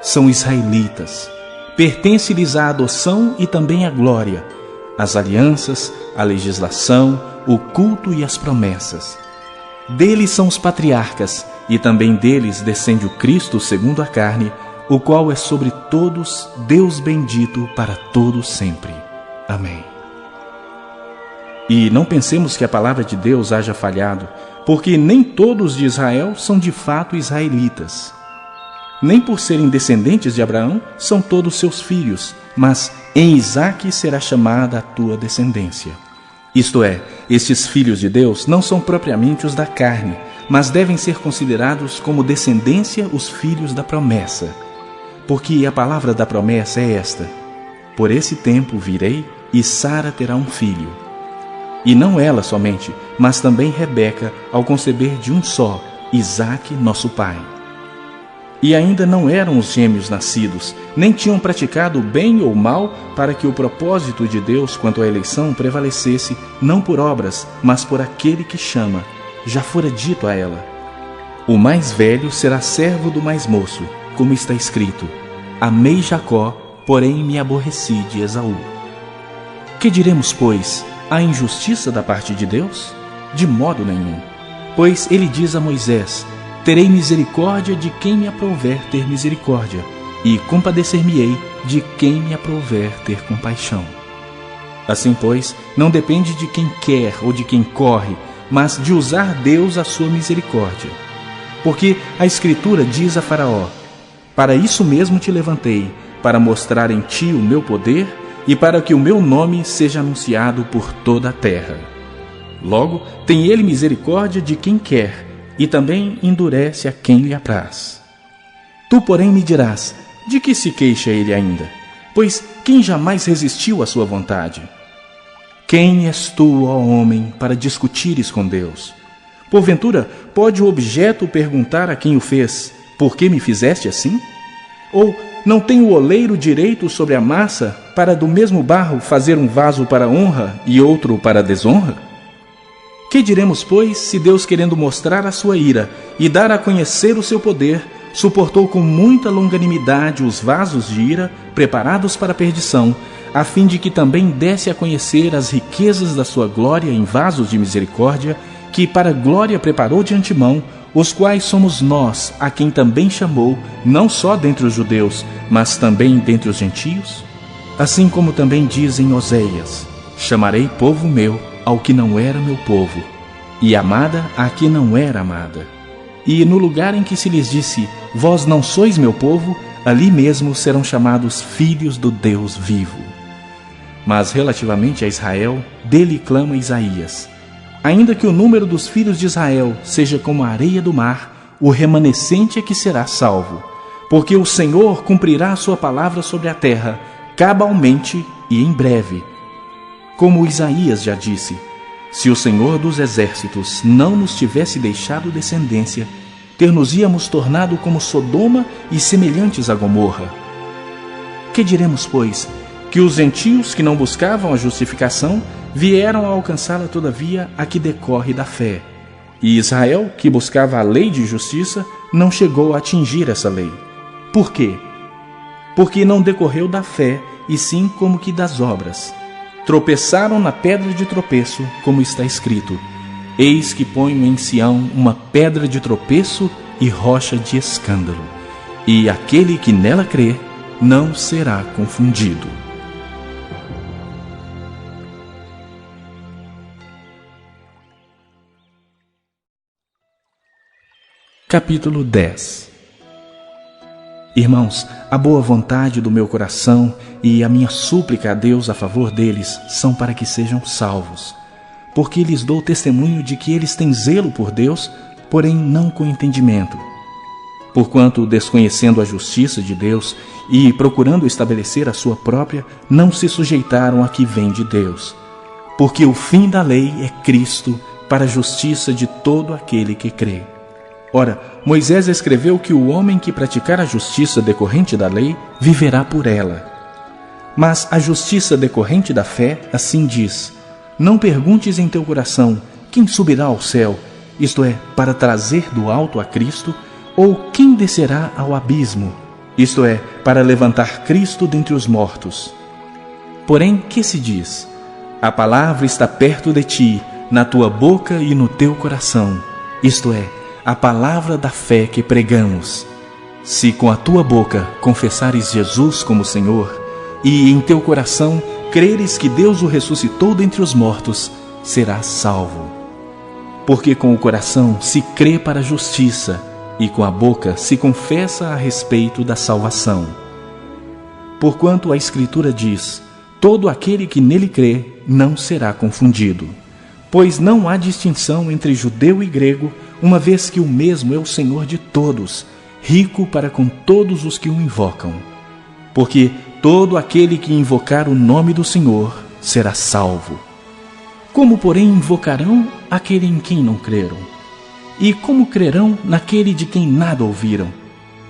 São israelitas, pertence-lhes a adoção e também a glória, as alianças, a legislação, o culto e as promessas. Deles são os patriarcas, e também deles descende o Cristo segundo a carne, o qual é sobre todos Deus bendito para todos sempre. Amém. E não pensemos que a palavra de Deus haja falhado, porque nem todos de Israel são de fato israelitas. Nem por serem descendentes de Abraão são todos seus filhos, mas em Isaque será chamada a tua descendência. Isto é, estes filhos de Deus não são propriamente os da carne, mas devem ser considerados como descendência os filhos da promessa. Porque a palavra da promessa é esta: por esse tempo virei e Sara terá um filho. E não ela somente, mas também Rebeca, ao conceber de um só, Isaque, nosso pai. E ainda não eram os gêmeos nascidos, nem tinham praticado bem ou mal, para que o propósito de Deus quanto à eleição prevalecesse, não por obras, mas por aquele que chama. Já fora dito a ela: o mais velho será servo do mais moço, como está escrito: amei Jacó, porém me aborreci de Esaú. Que diremos, pois? Há injustiça da parte de Deus? De modo nenhum. Pois ele diz a Moisés: terei misericórdia de quem me aprouver ter misericórdia, e compadecer-me-ei de quem me aprouver ter compaixão. Assim, pois, não depende de quem quer ou de quem corre, mas de usar Deus a sua misericórdia. Porque a Escritura diz a Faraó: para isso mesmo te levantei, para mostrar em ti o meu poder e para que o meu nome seja anunciado por toda a terra. Logo, tem ele misericórdia de quem quer, e também endurece a quem lhe apraz. Tu, porém, me dirás: de que se queixa ele ainda? Pois quem jamais resistiu à sua vontade? Quem és tu, ó homem, para discutires com Deus? Porventura, pode o objeto perguntar a quem o fez: por que me fizeste assim? Ou não tem o oleiro direito sobre a massa, para do mesmo barro fazer um vaso para honra e outro para desonra? Que diremos, pois, se Deus, querendo mostrar a sua ira e dar a conhecer o seu poder, suportou com muita longanimidade os vasos de ira preparados para a perdição, a fim de que também desse a conhecer as riquezas da sua glória em vasos de misericórdia, que para glória preparou de antemão, os quais somos nós, a quem também chamou, não só dentre os judeus, mas também dentre os gentios? Assim como também diz em Oséias: chamarei povo meu ao que não era meu povo, e amada a que não era amada. E no lugar em que se lhes disse: vós não sois meu povo, ali mesmo serão chamados filhos do Deus vivo. Mas relativamente a Israel, dele clama Isaías: ainda que o número dos filhos de Israel seja como a areia do mar, o remanescente é que será salvo. Porque o Senhor cumprirá a sua palavra sobre a terra, cabalmente e em breve. Como Isaías já disse: se o Senhor dos exércitos não nos tivesse deixado descendência, ter-nos-íamos tornado como Sodoma e semelhantes a Gomorra. Que diremos, pois? Que os gentios que não buscavam a justificação vieram a alcançá-la todavia a que decorre da fé. E Israel, que buscava a lei de justiça, não chegou a atingir essa lei. Por quê? Porque não decorreu da fé, e sim como que das obras. Tropeçaram na pedra de tropeço, como está escrito: eis que ponho em Sião uma pedra de tropeço e rocha de escândalo, e aquele que nela crê não será confundido. Capítulo 10. Irmãos, a boa vontade do meu coração e a minha súplica a Deus a favor deles são para que sejam salvos, porque lhes dou testemunho de que eles têm zelo por Deus, porém não com entendimento, porquanto, desconhecendo a justiça de Deus e procurando estabelecer a sua própria, não se sujeitaram à que vem de Deus. Porque o fim da lei é Cristo, para a justiça de todo aquele que crê. Ora, Moisés escreveu que o homem que praticar a justiça decorrente da lei viverá por ela. Mas a justiça decorrente da fé assim diz: não perguntes em teu coração, quem subirá ao céu, isto é, para trazer do alto a Cristo, ou quem descerá ao abismo, isto é, para levantar Cristo dentre os mortos. Porém, que se diz? A palavra está perto de ti, na tua boca e no teu coração, isto é, a palavra da fé que pregamos. Se com a tua boca confessares Jesus como Senhor, e em teu coração creres que Deus o ressuscitou dentre os mortos, serás salvo. Porque com o coração se crê para a justiça, e com a boca se confessa a respeito da salvação. Porquanto a Escritura diz: todo aquele que nele crê não será confundido. Pois não há distinção entre judeu e grego, uma vez que o mesmo é o Senhor de todos, rico para com todos os que o invocam. Porque todo aquele que invocar o nome do Senhor será salvo. Como, porém, invocarão aquele em quem não creram? E como crerão naquele de quem nada ouviram?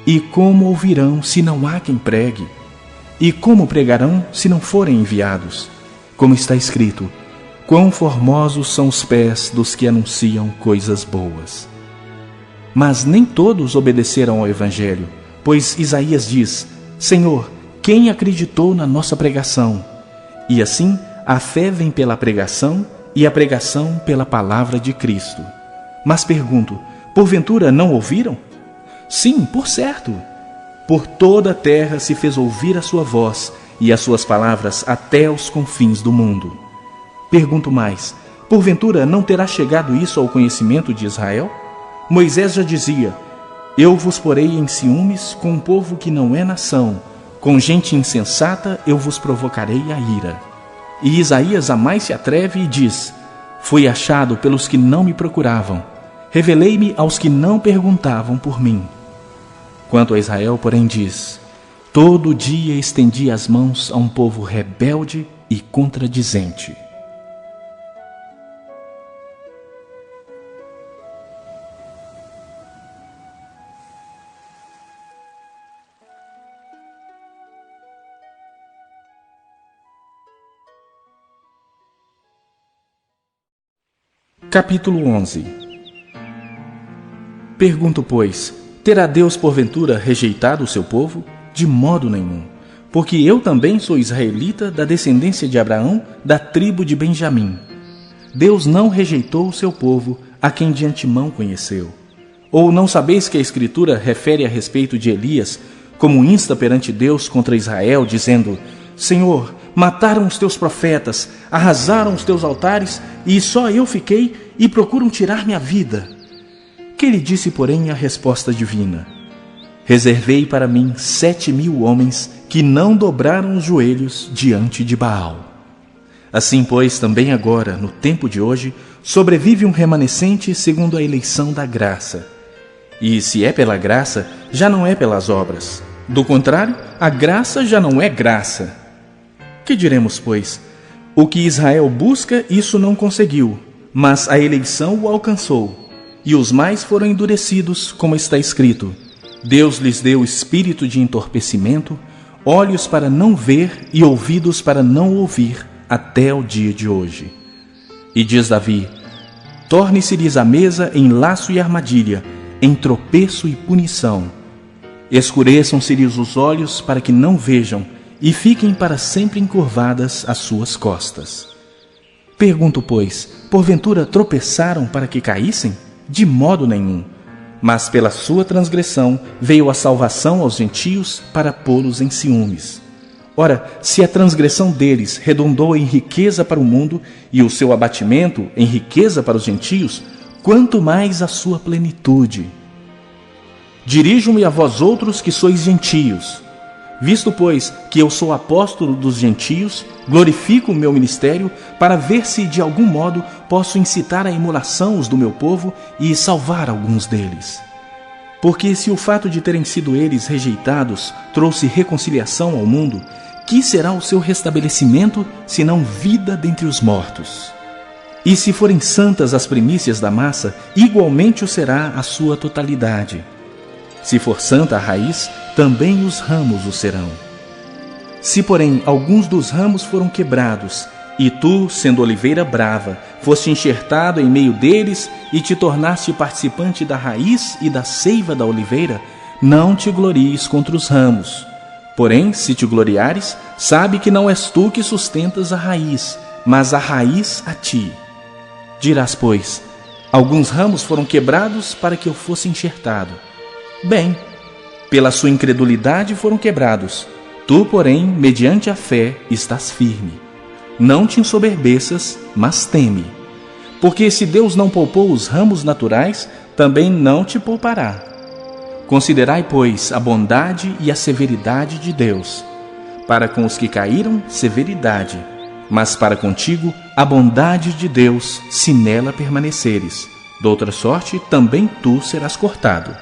E como ouvirão se não há quem pregue? E como pregarão se não forem enviados? Como está escrito: quão formosos são os pés dos que anunciam coisas boas. Mas nem todos obedeceram ao Evangelho, pois Isaías diz: Senhor, quem acreditou na nossa pregação? E assim, a fé vem pela pregação, e a pregação pela palavra de Cristo. Mas pergunto, porventura não ouviram? Sim, por certo. Por toda a terra se fez ouvir a sua voz, e as suas palavras até os confins do mundo. Pergunto mais, porventura não terá chegado isso ao conhecimento de Israel? Moisés já dizia: eu vos porei em ciúmes com um povo que não é nação, com gente insensata eu vos provocarei a ira. E Isaías a mais se atreve e diz: fui achado pelos que não me procuravam, revelei-me aos que não perguntavam por mim. Quanto a Israel, porém, diz: todo dia estendi as mãos a um povo rebelde e contradizente. Capítulo 11. Pergunto, pois, terá Deus porventura rejeitado o seu povo? De modo nenhum, porque eu também sou israelita da descendência de Abraão, da tribo de Benjamim. Deus não rejeitou o seu povo, a quem de antemão conheceu. Ou não sabeis que a Escritura refere a respeito de Elias, como insta perante Deus contra Israel, dizendo: Senhor, mataram os teus profetas, arrasaram os teus altares, e só eu fiquei, e procuram tirar minha vida. Que lhe disse, porém, a resposta divina: reservei para mim 7.000 homens que não dobraram os joelhos diante de Baal. Assim, pois, também agora, no tempo de hoje, sobrevive um remanescente segundo a eleição da graça. E se é pela graça, já não é pelas obras. Do contrário, a graça já não é graça. Que diremos, pois? O que Israel busca, isso não conseguiu, mas a eleição o alcançou. E os mais foram endurecidos, como está escrito: Deus lhes deu espírito de entorpecimento, olhos para não ver e ouvidos para não ouvir, até o dia de hoje. E diz Davi: torne-se-lhes a mesa em laço e armadilha, em tropeço e punição. Escureçam-se-lhes os olhos para que não vejam, e fiquem para sempre encurvadas as suas costas. Pergunto, pois, porventura tropeçaram para que caíssem? De modo nenhum. Mas pela sua transgressão veio a salvação aos gentios para pô-los em ciúmes. Ora, se a transgressão deles redundou em riqueza para o mundo, e o seu abatimento em riqueza para os gentios, quanto mais a sua plenitude. Dirijo-me a vós outros que sois gentios. Visto, pois, que eu sou apóstolo dos gentios, glorifico o meu ministério para ver se de algum modo posso incitar à emulação os do meu povo e salvar alguns deles. Porque se o fato de terem sido eles rejeitados trouxe reconciliação ao mundo, que será o seu restabelecimento, senão vida dentre os mortos? E se forem santas as primícias da massa, igualmente o será a sua totalidade. Se for santa a raiz, também os ramos o serão. Se, porém, alguns dos ramos foram quebrados, e tu, sendo oliveira brava, foste enxertado em meio deles e te tornaste participante da raiz e da seiva da oliveira, não te glories contra os ramos. Porém, se te gloriares, sabe que não és tu que sustentas a raiz, mas a raiz a ti. Dirás, pois, alguns ramos foram quebrados para que eu fosse enxertado. Bem, pela sua incredulidade foram quebrados. Tu, porém, mediante a fé, estás firme. Não te ensoberbeças, mas teme. Porque se Deus não poupou os ramos naturais, também não te poupará. Considerai, pois, a bondade e a severidade de Deus. Para com os que caíram, severidade, mas para contigo, a bondade de Deus, se nela permaneceres. Doutra sorte, também tu serás cortado.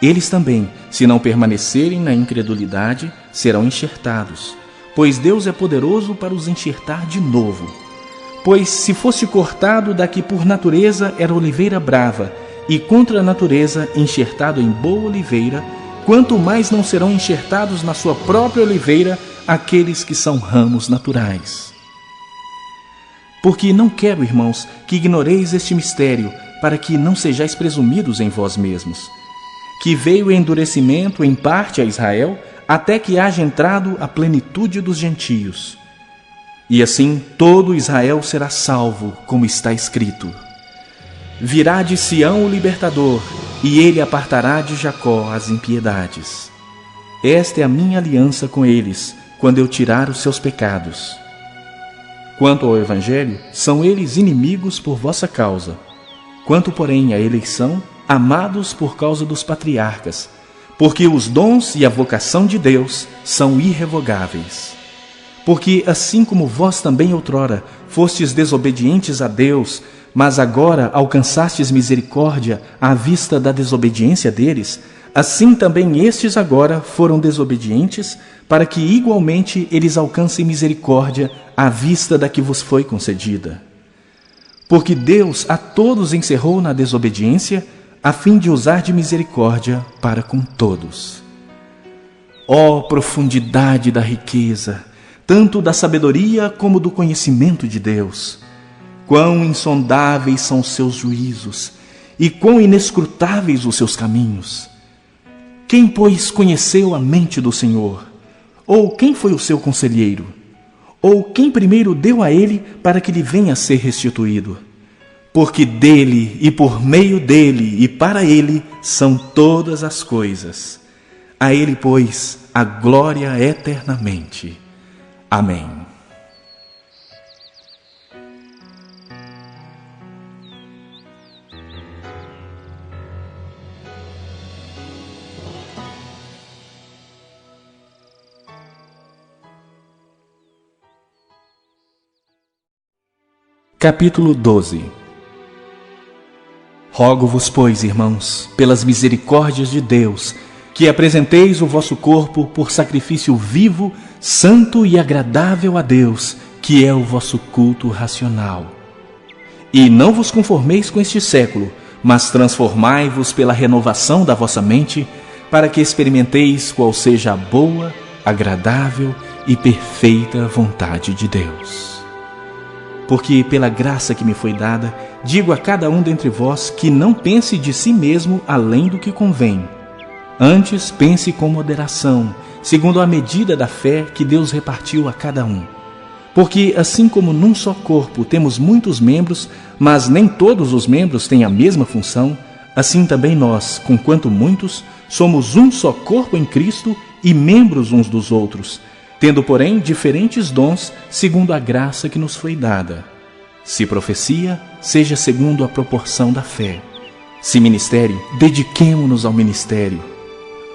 Eles também, se não permanecerem na incredulidade, serão enxertados, pois Deus é poderoso para os enxertar de novo. Pois se fosse cortado da que por natureza era oliveira brava, e contra a natureza enxertado em boa oliveira, quanto mais não serão enxertados na sua própria oliveira aqueles que são ramos naturais. Porque não quero, irmãos, que ignoreis este mistério, para que não sejais presumidos em vós mesmos, que veio o endurecimento em parte a Israel, até que haja entrado a plenitude dos gentios. E assim todo Israel será salvo, como está escrito: virá de Sião o libertador, e ele apartará de Jacó as impiedades. Esta é a minha aliança com eles, quando eu tirar os seus pecados. Quanto ao Evangelho, são eles inimigos por vossa causa. Quanto, porém, à eleição, amados por causa dos patriarcas, porque os dons e a vocação de Deus são irrevogáveis. Porque assim como vós também outrora fostes desobedientes a Deus, mas agora alcançastes misericórdia à vista da desobediência deles, assim também estes agora foram desobedientes, para que igualmente eles alcancem misericórdia à vista da que vos foi concedida. Porque Deus a todos encerrou na desobediência, a fim de usar de misericórdia para com todos. Ó profundidade da riqueza, tanto da sabedoria como do conhecimento de Deus! Quão insondáveis são os seus juízos, e quão inescrutáveis os seus caminhos! Quem, pois, conheceu a mente do Senhor? Ou quem foi o seu conselheiro? Ou quem primeiro deu a ele para que lhe venha a ser restituído? Porque dele, e por meio dele, e para ele, são todas as coisas. A ele, pois, a glória eternamente. Amém. Capítulo 12. Rogo-vos, pois, irmãos, pelas misericórdias de Deus, que apresenteis o vosso corpo por sacrifício vivo, santo e agradável a Deus, que é o vosso culto racional. E não vos conformeis com este século, mas transformai-vos pela renovação da vossa mente, para que experimenteis qual seja a boa, agradável e perfeita vontade de Deus. Porque, pela graça que me foi dada, digo a cada um dentre vós que não pense de si mesmo além do que convém. Antes, pense com moderação, segundo a medida da fé que Deus repartiu a cada um. Porque, assim como num só corpo temos muitos membros, mas nem todos os membros têm a mesma função, assim também nós, conquanto muitos, somos um só corpo em Cristo e membros uns dos outros, tendo, porém, diferentes dons segundo a graça que nos foi dada. Se profecia, seja segundo a proporção da fé. Se ministério, dediquemo-nos ao ministério.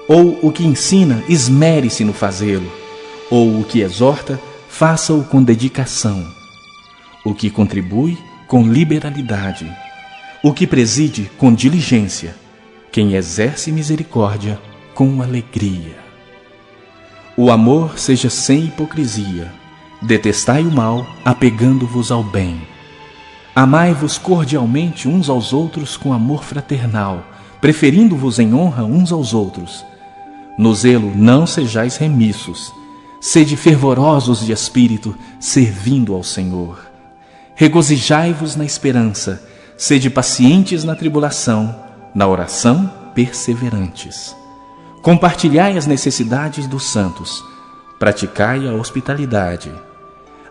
Ou o que ensina, esmere-se no fazê-lo. Ou o que exorta, faça-o com dedicação. O que contribui, com liberalidade. O que preside, com diligência. quem exerce misericórdia com alegria. O amor seja sem hipocrisia. Detestai o mal, apegando-vos ao bem. Amai-vos cordialmente uns aos outros com amor fraternal, preferindo-vos em honra uns aos outros. No zelo não sejais remissos. Sede fervorosos de espírito, servindo ao Senhor. Regozijai-vos na esperança. Sede pacientes na tribulação, na oração perseverantes. Compartilhai as necessidades dos santos. Praticai a hospitalidade.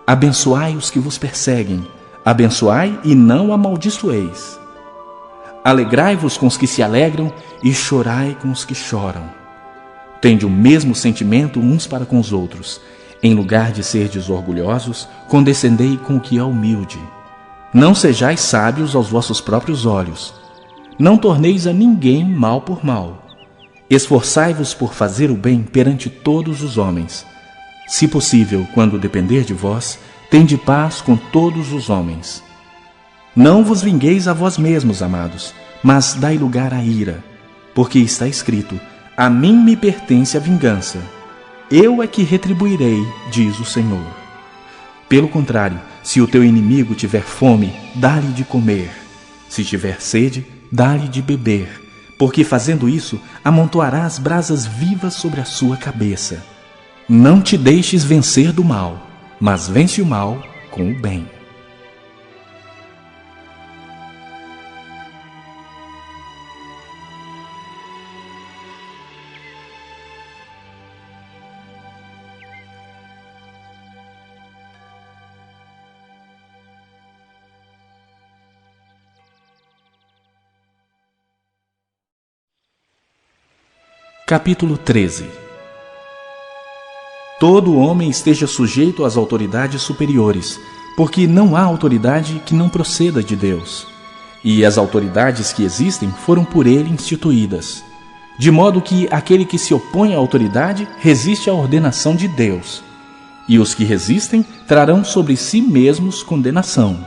Abençoai os que vos perseguem. Abençoai e não amaldiçoeis. Alegrai-vos com os que se alegram e chorai com os que choram. Tende o mesmo sentimento uns para com os outros. Em lugar de serdes orgulhosos, condescendei com o que é humilde. Não sejais sábios aos vossos próprios olhos. Não torneis a ninguém mal por mal. Esforçai-vos por fazer o bem perante todos os homens. Se possível, quando depender de vós, tende paz com todos os homens. Não vos vingueis a vós mesmos, amados, mas dai lugar à ira, porque está escrito: a mim me pertence a vingança. Eu é que retribuirei, diz o Senhor. Pelo contrário, se o teu inimigo tiver fome, dá-lhe de comer. Se tiver sede, dá-lhe de beber, porque fazendo isso, amontoarás brasas vivas sobre a sua cabeça. Não te deixes vencer do mal, mas vence o mal com o bem. Capítulo 13. Todo homem esteja sujeito às autoridades superiores, porque não há autoridade que não proceda de Deus. E as autoridades que existem foram por ele instituídas. De modo que aquele que se opõe à autoridade resiste à ordenação de Deus. E os que resistem trarão sobre si mesmos condenação.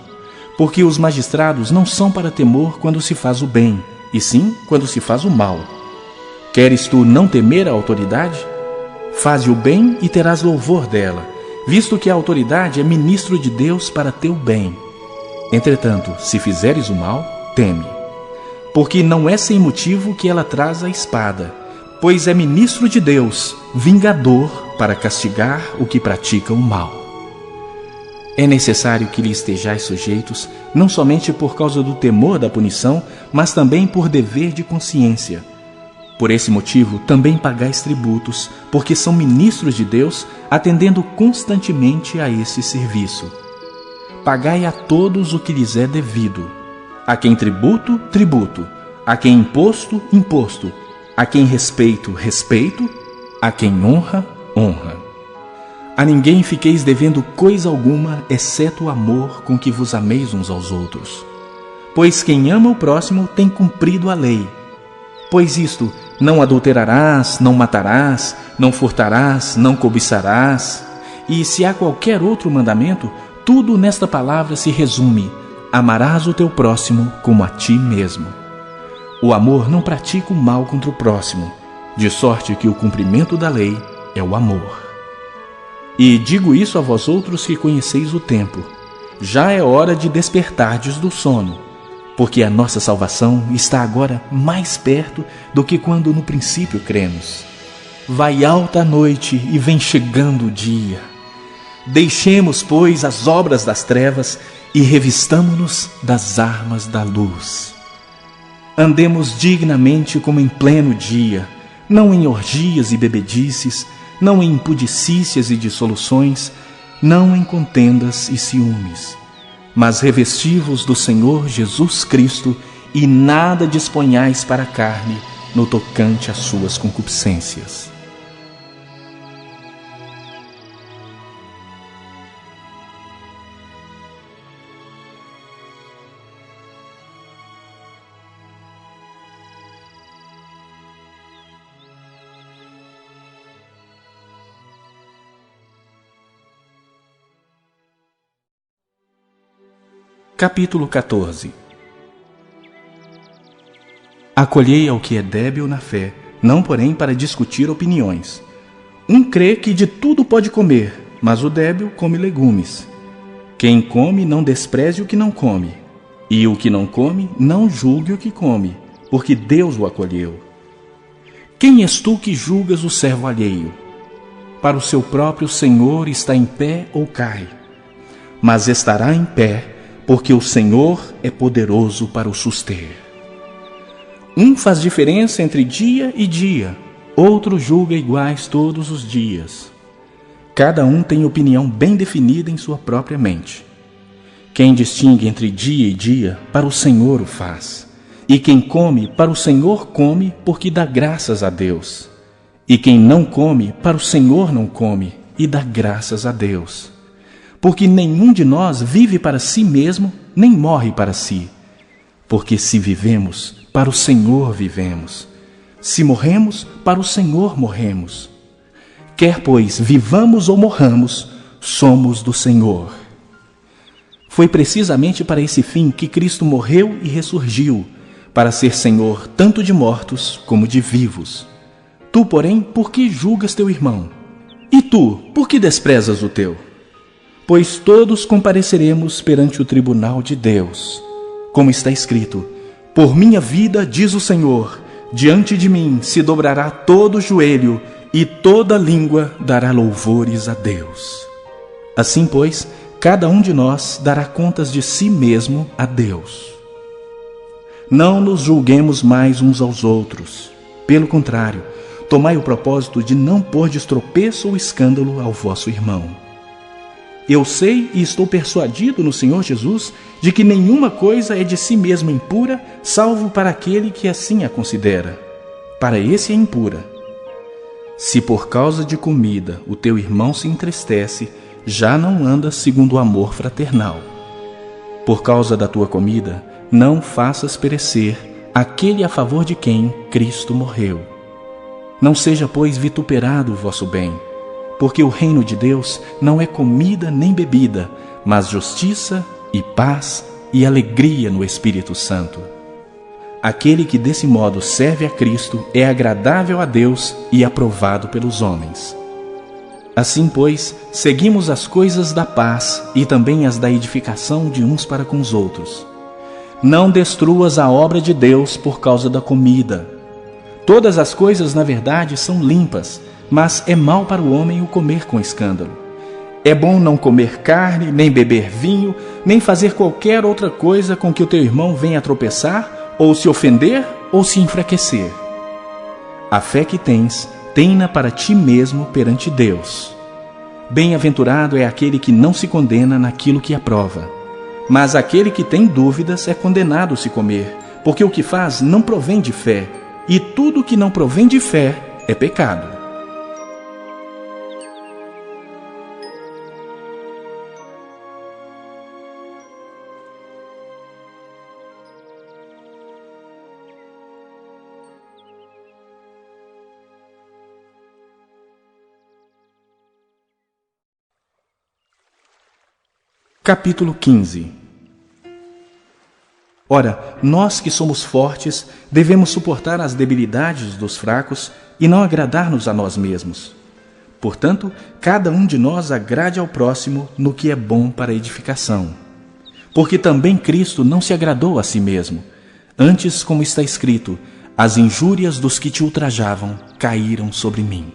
Porque os magistrados não são para temor quando se faz o bem, e sim quando se faz o mal. Queres tu não temer a autoridade? Faze o bem e terás louvor dela, visto que a autoridade é ministro de Deus para teu bem. Entretanto, se fizeres o mal, teme. Porque não é sem motivo que ela traz a espada, pois é ministro de Deus, vingador para castigar o que pratica o mal. É necessário que lhe estejais sujeitos, não somente por causa do temor da punição, mas também por dever de consciência. Por esse motivo, também pagais tributos, porque são ministros de Deus, atendendo constantemente a esse serviço. Pagai a todos o que lhes é devido. A quem tributo, tributo. A quem imposto, imposto. A quem respeito, respeito. A quem honra, honra. A ninguém fiqueis devendo coisa alguma, exceto o amor com que vos ameis uns aos outros. Pois quem ama o próximo tem cumprido a lei. Pois isto: não adulterarás, não matarás, não furtarás, não cobiçarás. E se há qualquer outro mandamento, tudo nesta palavra se resume: amarás o teu próximo como a ti mesmo. O amor não pratica o mal contra o próximo, de sorte que o cumprimento da lei é o amor. E digo isso a vós outros que conheceis o tempo: já é hora de despertardes do sono, porque a nossa salvação está agora mais perto do que quando no princípio cremos. Vai alta a noite e vem chegando o dia. Deixemos, pois, as obras das trevas e revistamo-nos das armas da luz. Andemos dignamente como em pleno dia, não em orgias e bebedices, não em impudicícias e dissoluções, não em contendas e ciúmes. Mas revesti-vos do Senhor Jesus Cristo e nada disponhais para a carne no tocante às suas concupiscências. Capítulo 14. Acolhei ao que é débil na fé, não porém para discutir opiniões. Um crê que de tudo pode comer, mas o débil come legumes. Quem come não despreze o que não come, e o que não come não julgue o que come, porque Deus o acolheu. Quem és tu que julgas o servo alheio? Para o seu próprio Senhor está em pé ou cai, mas estará em pé, porque o Senhor é poderoso para o suster. Um faz diferença entre dia e dia, outro julga iguais todos os dias. Cada um tem opinião bem definida em sua própria mente. Quem distingue entre dia e dia, para o Senhor o faz. E quem come, para o Senhor come, porque dá graças a Deus. E quem não come, para o Senhor não come, e dá graças a Deus. Porque nenhum de nós vive para si mesmo, nem morre para si. Porque se vivemos, para o Senhor vivemos. Se morremos, para o Senhor morremos. Quer, pois, vivamos ou morramos, somos do Senhor. Foi precisamente para esse fim que Cristo morreu e ressurgiu, para ser Senhor tanto de mortos como de vivos. Tu, porém, por que julgas teu irmão? E tu, por que desprezas o teu? Pois todos compareceremos perante o tribunal de Deus. Como está escrito: por minha vida, diz o Senhor, diante de mim se dobrará todo o joelho e toda língua dará louvores a Deus. Assim, pois, cada um de nós dará contas de si mesmo a Deus. Não nos julguemos mais uns aos outros. Pelo contrário, tomai o propósito de não pôr de tropeço ou escândalo ao vosso irmão. Eu sei e estou persuadido no Senhor Jesus de que nenhuma coisa é de si mesma impura, salvo para aquele que assim a considera. Para esse é impura. Se por causa de comida o teu irmão se entristece, já não andas segundo o amor fraternal. Por causa da tua comida, não faças perecer aquele a favor de quem Cristo morreu. Não seja, pois, vituperado o vosso bem, porque o reino de Deus não é comida nem bebida, mas justiça e paz e alegria no Espírito Santo. Aquele que desse modo serve a Cristo é agradável a Deus e aprovado pelos homens. Assim, pois, seguimos as coisas da paz e também as da edificação de uns para com os outros. Não destruas a obra de Deus por causa da comida. Todas as coisas, na verdade, são limpas, mas é mal para o homem o comer com escândalo. É bom não comer carne, nem beber vinho, nem fazer qualquer outra coisa com que o teu irmão venha a tropeçar, ou se ofender, ou se enfraquecer. A fé que tens, tem-na para ti mesmo perante Deus. Bem-aventurado é aquele que não se condena naquilo que aprova. Mas aquele que tem dúvidas é condenado se comer, porque o que faz não provém de fé, e tudo que não provém de fé é pecado. Capítulo 15. Ora, nós que somos fortes, devemos suportar as debilidades dos fracos e não agradar-nos a nós mesmos. Portanto, cada um de nós agrade ao próximo no que é bom para a edificação. Porque também Cristo não se agradou a si mesmo. Antes, como está escrito, as injúrias dos que te ultrajavam caíram sobre mim.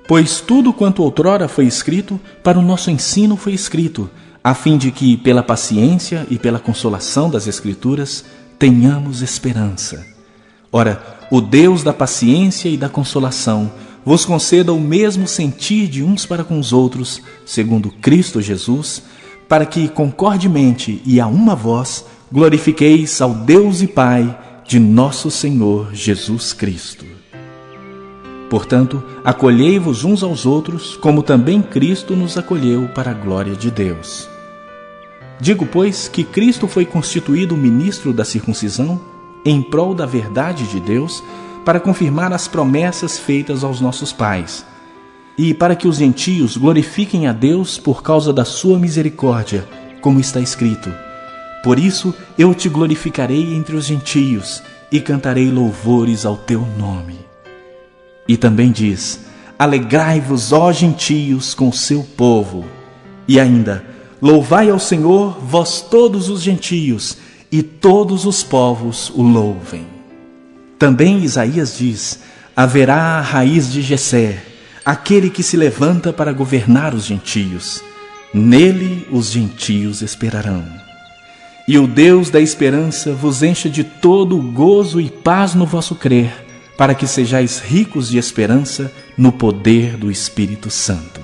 Pois tudo quanto outrora foi escrito, para o nosso ensino foi escrito, a fim de que, pela paciência e pela consolação das Escrituras, tenhamos esperança. Ora, o Deus da paciência e da consolação vos conceda o mesmo sentir de uns para com os outros, segundo Cristo Jesus, para que, concordemente e a uma voz, glorifiqueis ao Deus e Pai de nosso Senhor Jesus Cristo. Portanto, acolhei-vos uns aos outros, como também Cristo nos acolheu para a glória de Deus. Digo, pois, que Cristo foi constituído ministro da circuncisão, em prol da verdade de Deus, para confirmar as promessas feitas aos nossos pais, e para que os gentios glorifiquem a Deus por causa da sua misericórdia, como está escrito: por isso eu te glorificarei entre os gentios, e cantarei louvores ao teu nome. E também diz: alegrai-vos, ó gentios, com o seu povo. E ainda: louvai ao Senhor, vós todos os gentios, e todos os povos o louvem. Também Isaías diz: haverá a raiz de Jessé, aquele que se levanta para governar os gentios. Nele os gentios esperarão. E o Deus da esperança vos encha de todo o gozo e paz no vosso crer, para que sejais ricos de esperança no poder do Espírito Santo.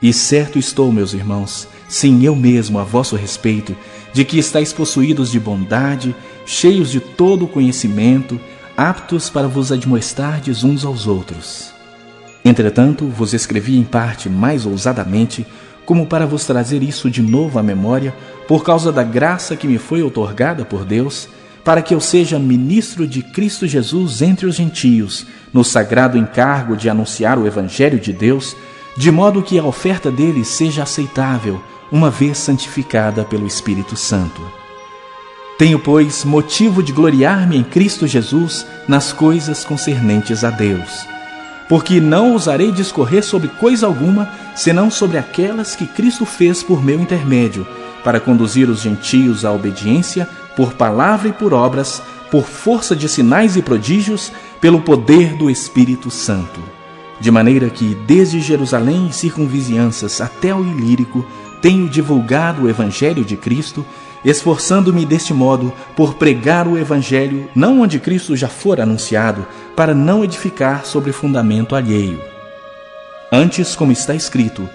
E certo estou, meus irmãos, sim, eu mesmo a vosso respeito, de que estáis possuídos de bondade, cheios de todo o conhecimento, aptos para vos admoestardes uns aos outros. Entretanto, vos escrevi em parte mais ousadamente, como para vos trazer isso de novo à memória, por causa da graça que me foi outorgada por Deus, para que eu seja ministro de Cristo Jesus entre os gentios, no sagrado encargo de anunciar o Evangelho de Deus, de modo que a oferta dele seja aceitável, uma vez santificada pelo Espírito Santo. Tenho, pois, motivo de gloriar-me em Cristo Jesus nas coisas concernentes a Deus, porque não ousarei discorrer sobre coisa alguma, senão sobre aquelas que Cristo fez por meu intermédio, para conduzir os gentios à obediência, por palavra e por obras, por força de sinais e prodígios, pelo poder do Espírito Santo. De maneira que, desde Jerusalém e circunvizinhanças até o Ilírico, tenho divulgado o Evangelho de Cristo, esforçando-me deste modo por pregar o Evangelho não onde Cristo já fora anunciado, para não edificar sobre fundamento alheio. Antes, como está escrito,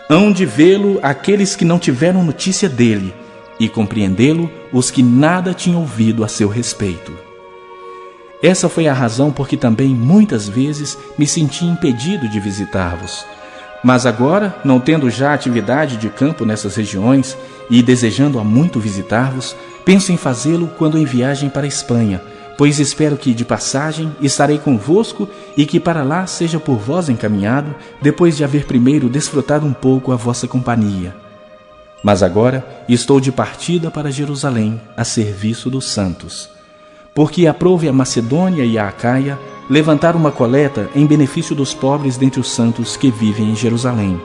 hão de vê-lo aqueles que não tiveram notícia dele, e compreendê-lo os que nada tinham ouvido a seu respeito. Essa foi a razão por que também muitas vezes me senti impedido de visitar-vos. Mas agora, não tendo já atividade de campo nessas regiões e desejando há muito visitar-vos, penso em fazê-lo quando em viagem para a Espanha, pois espero que de passagem estarei convosco e que para lá seja por vós encaminhado, depois de haver primeiro desfrutado um pouco a vossa companhia. Mas agora estou de partida para Jerusalém, a serviço dos santos, porque aprouve a Macedônia e a Acaia levantar uma coleta em benefício dos pobres dentre os santos que vivem em Jerusalém.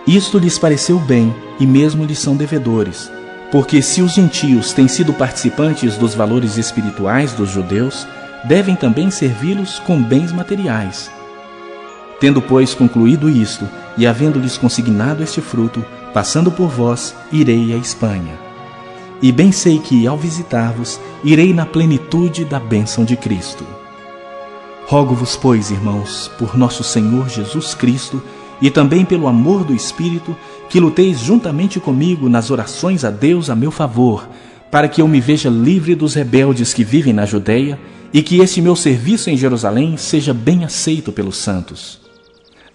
Isto lhes pareceu bem e mesmo lhes são devedores, porque se os gentios têm sido participantes dos valores espirituais dos judeus, devem também servi-los com bens materiais. Tendo, pois, concluído isto, e havendo-lhes consignado este fruto, passando por vós, irei à Espanha. E bem sei que, ao visitar-vos, irei na plenitude da bênção de Cristo. Rogo-vos, pois, irmãos, por nosso Senhor Jesus Cristo, e também pelo amor do Espírito, que luteis juntamente comigo nas orações a Deus a meu favor, para que eu me veja livre dos rebeldes que vivem na Judéia, e que este meu serviço em Jerusalém seja bem aceito pelos santos,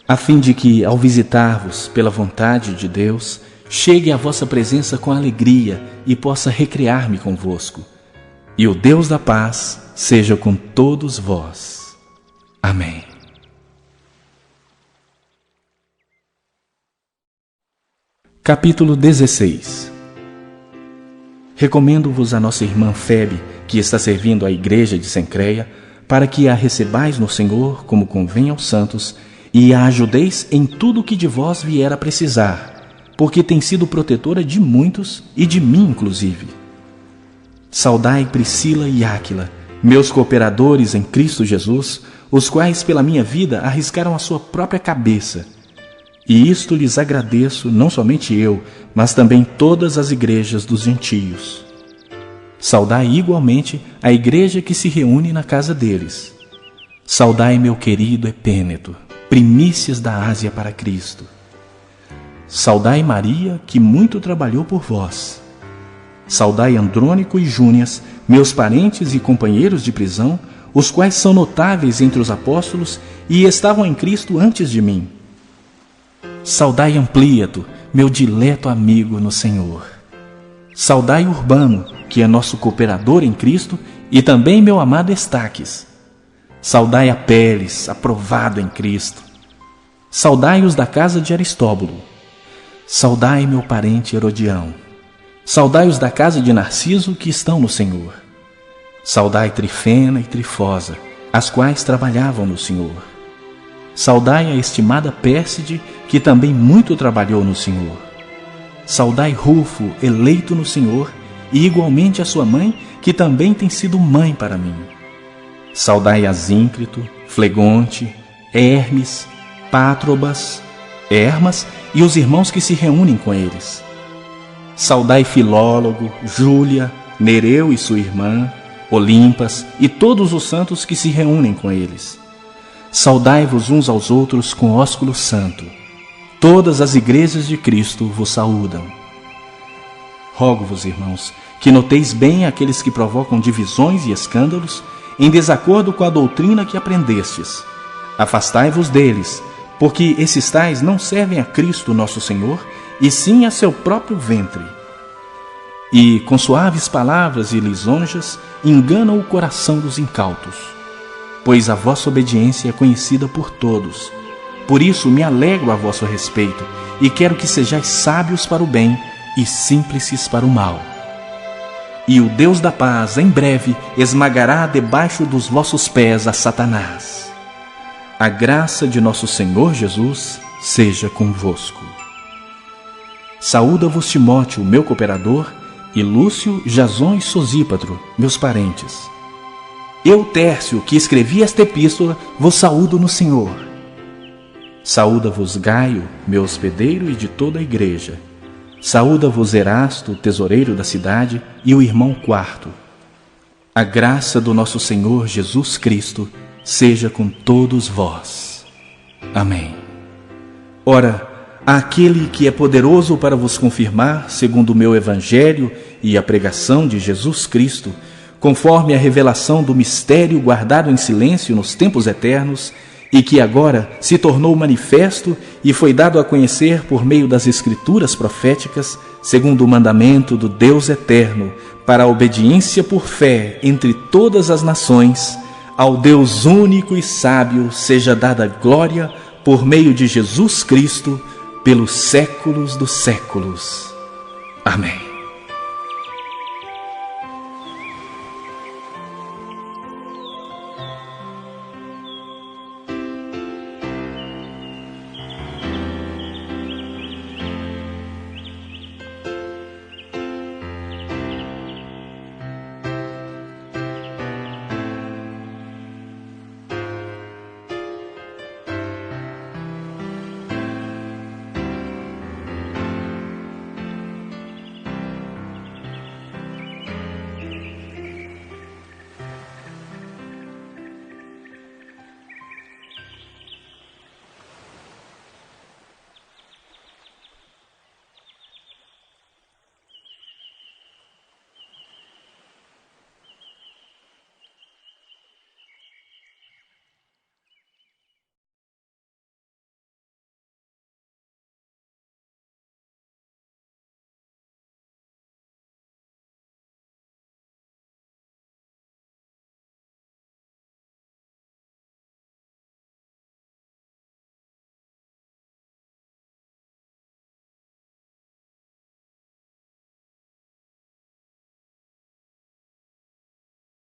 a fim de que, ao visitar-vos pela vontade de Deus, chegue à vossa presença com alegria e possa recrear-me convosco. E o Deus da paz seja com todos vós. Amém. Capítulo 16. Recomendo-vos a nossa irmã Febe, que está servindo à igreja de Cencreia, para que a recebais no Senhor, como convém aos santos, e a ajudeis em tudo o que de vós vier a precisar, porque tem sido protetora de muitos e de mim inclusive. Saudai Priscila e Áquila, meus cooperadores em Cristo Jesus, os quais pela minha vida arriscaram a sua própria cabeça. E isto lhes agradeço, não somente eu, mas também todas as igrejas dos gentios. Saudai igualmente a igreja que se reúne na casa deles. Saudai meu querido Epêneto, primícias da Ásia para Cristo. Saudai Maria, que muito trabalhou por vós. Saudai Andrônico e Júnias, meus parentes e companheiros de prisão, os quais são notáveis entre os apóstolos e estavam em Cristo antes de mim. Saudai Amplíato, meu dileto amigo no Senhor. Saudai Urbano, que é nosso cooperador em Cristo, e também meu amado Estaques. Saudai Apeles, aprovado em Cristo. Saudai os da casa de Aristóbulo. Saudai meu parente Herodião. Saudai os da casa de Narciso, que estão no Senhor. Saudai Trifena e Trifosa, as quais trabalhavam no Senhor. Saudai a estimada Pérside, que também muito trabalhou no Senhor. Saudai Rufo, eleito no Senhor, e igualmente a sua mãe, que também tem sido mãe para mim. Saudai Asíncrito, Flegonte, Hermes, Pátrobas, Hermas e os irmãos que se reúnem com eles. Saudai Filólogo, Júlia, Nereu e sua irmã, Olimpas e todos os santos que se reúnem com eles. Saudai-vos uns aos outros com ósculo santo. Todas as igrejas de Cristo vos saúdam. Rogo-vos, irmãos, que noteis bem aqueles que provocam divisões e escândalos em desacordo com a doutrina que aprendestes. Afastai-vos deles, porque esses tais não servem a Cristo nosso Senhor, e sim a seu próprio ventre. E, com suaves palavras e lisonjas, enganam o coração dos incautos. Pois a vossa obediência é conhecida por todos. Por isso me alegro a vosso respeito, e quero que sejais sábios para o bem e simples para o mal. E o Deus da paz, em breve, esmagará debaixo dos vossos pés a Satanás. A graça de nosso Senhor Jesus seja convosco. Saúda-vos Timóteo, meu cooperador, e Lúcio, Jasón e Sosípatro, meus parentes. Eu, Tércio, que escrevi esta epístola, vos saúdo no Senhor. Saúda-vos Gaio, meu hospedeiro e de toda a igreja. Saúda-vos Erasto, tesoureiro da cidade, e o irmão Quarto. A graça do nosso Senhor Jesus Cristo seja com todos vós. Amém. Ora, aquele que é poderoso para vos confirmar, segundo o meu evangelho e a pregação de Jesus Cristo, conforme a revelação do mistério guardado em silêncio nos tempos eternos, e que agora se tornou manifesto e foi dado a conhecer por meio das Escrituras proféticas, segundo o mandamento do Deus eterno, para a obediência por fé entre todas as nações, ao Deus único e sábio seja dada glória por meio de Jesus Cristo, pelos séculos dos séculos. Amém.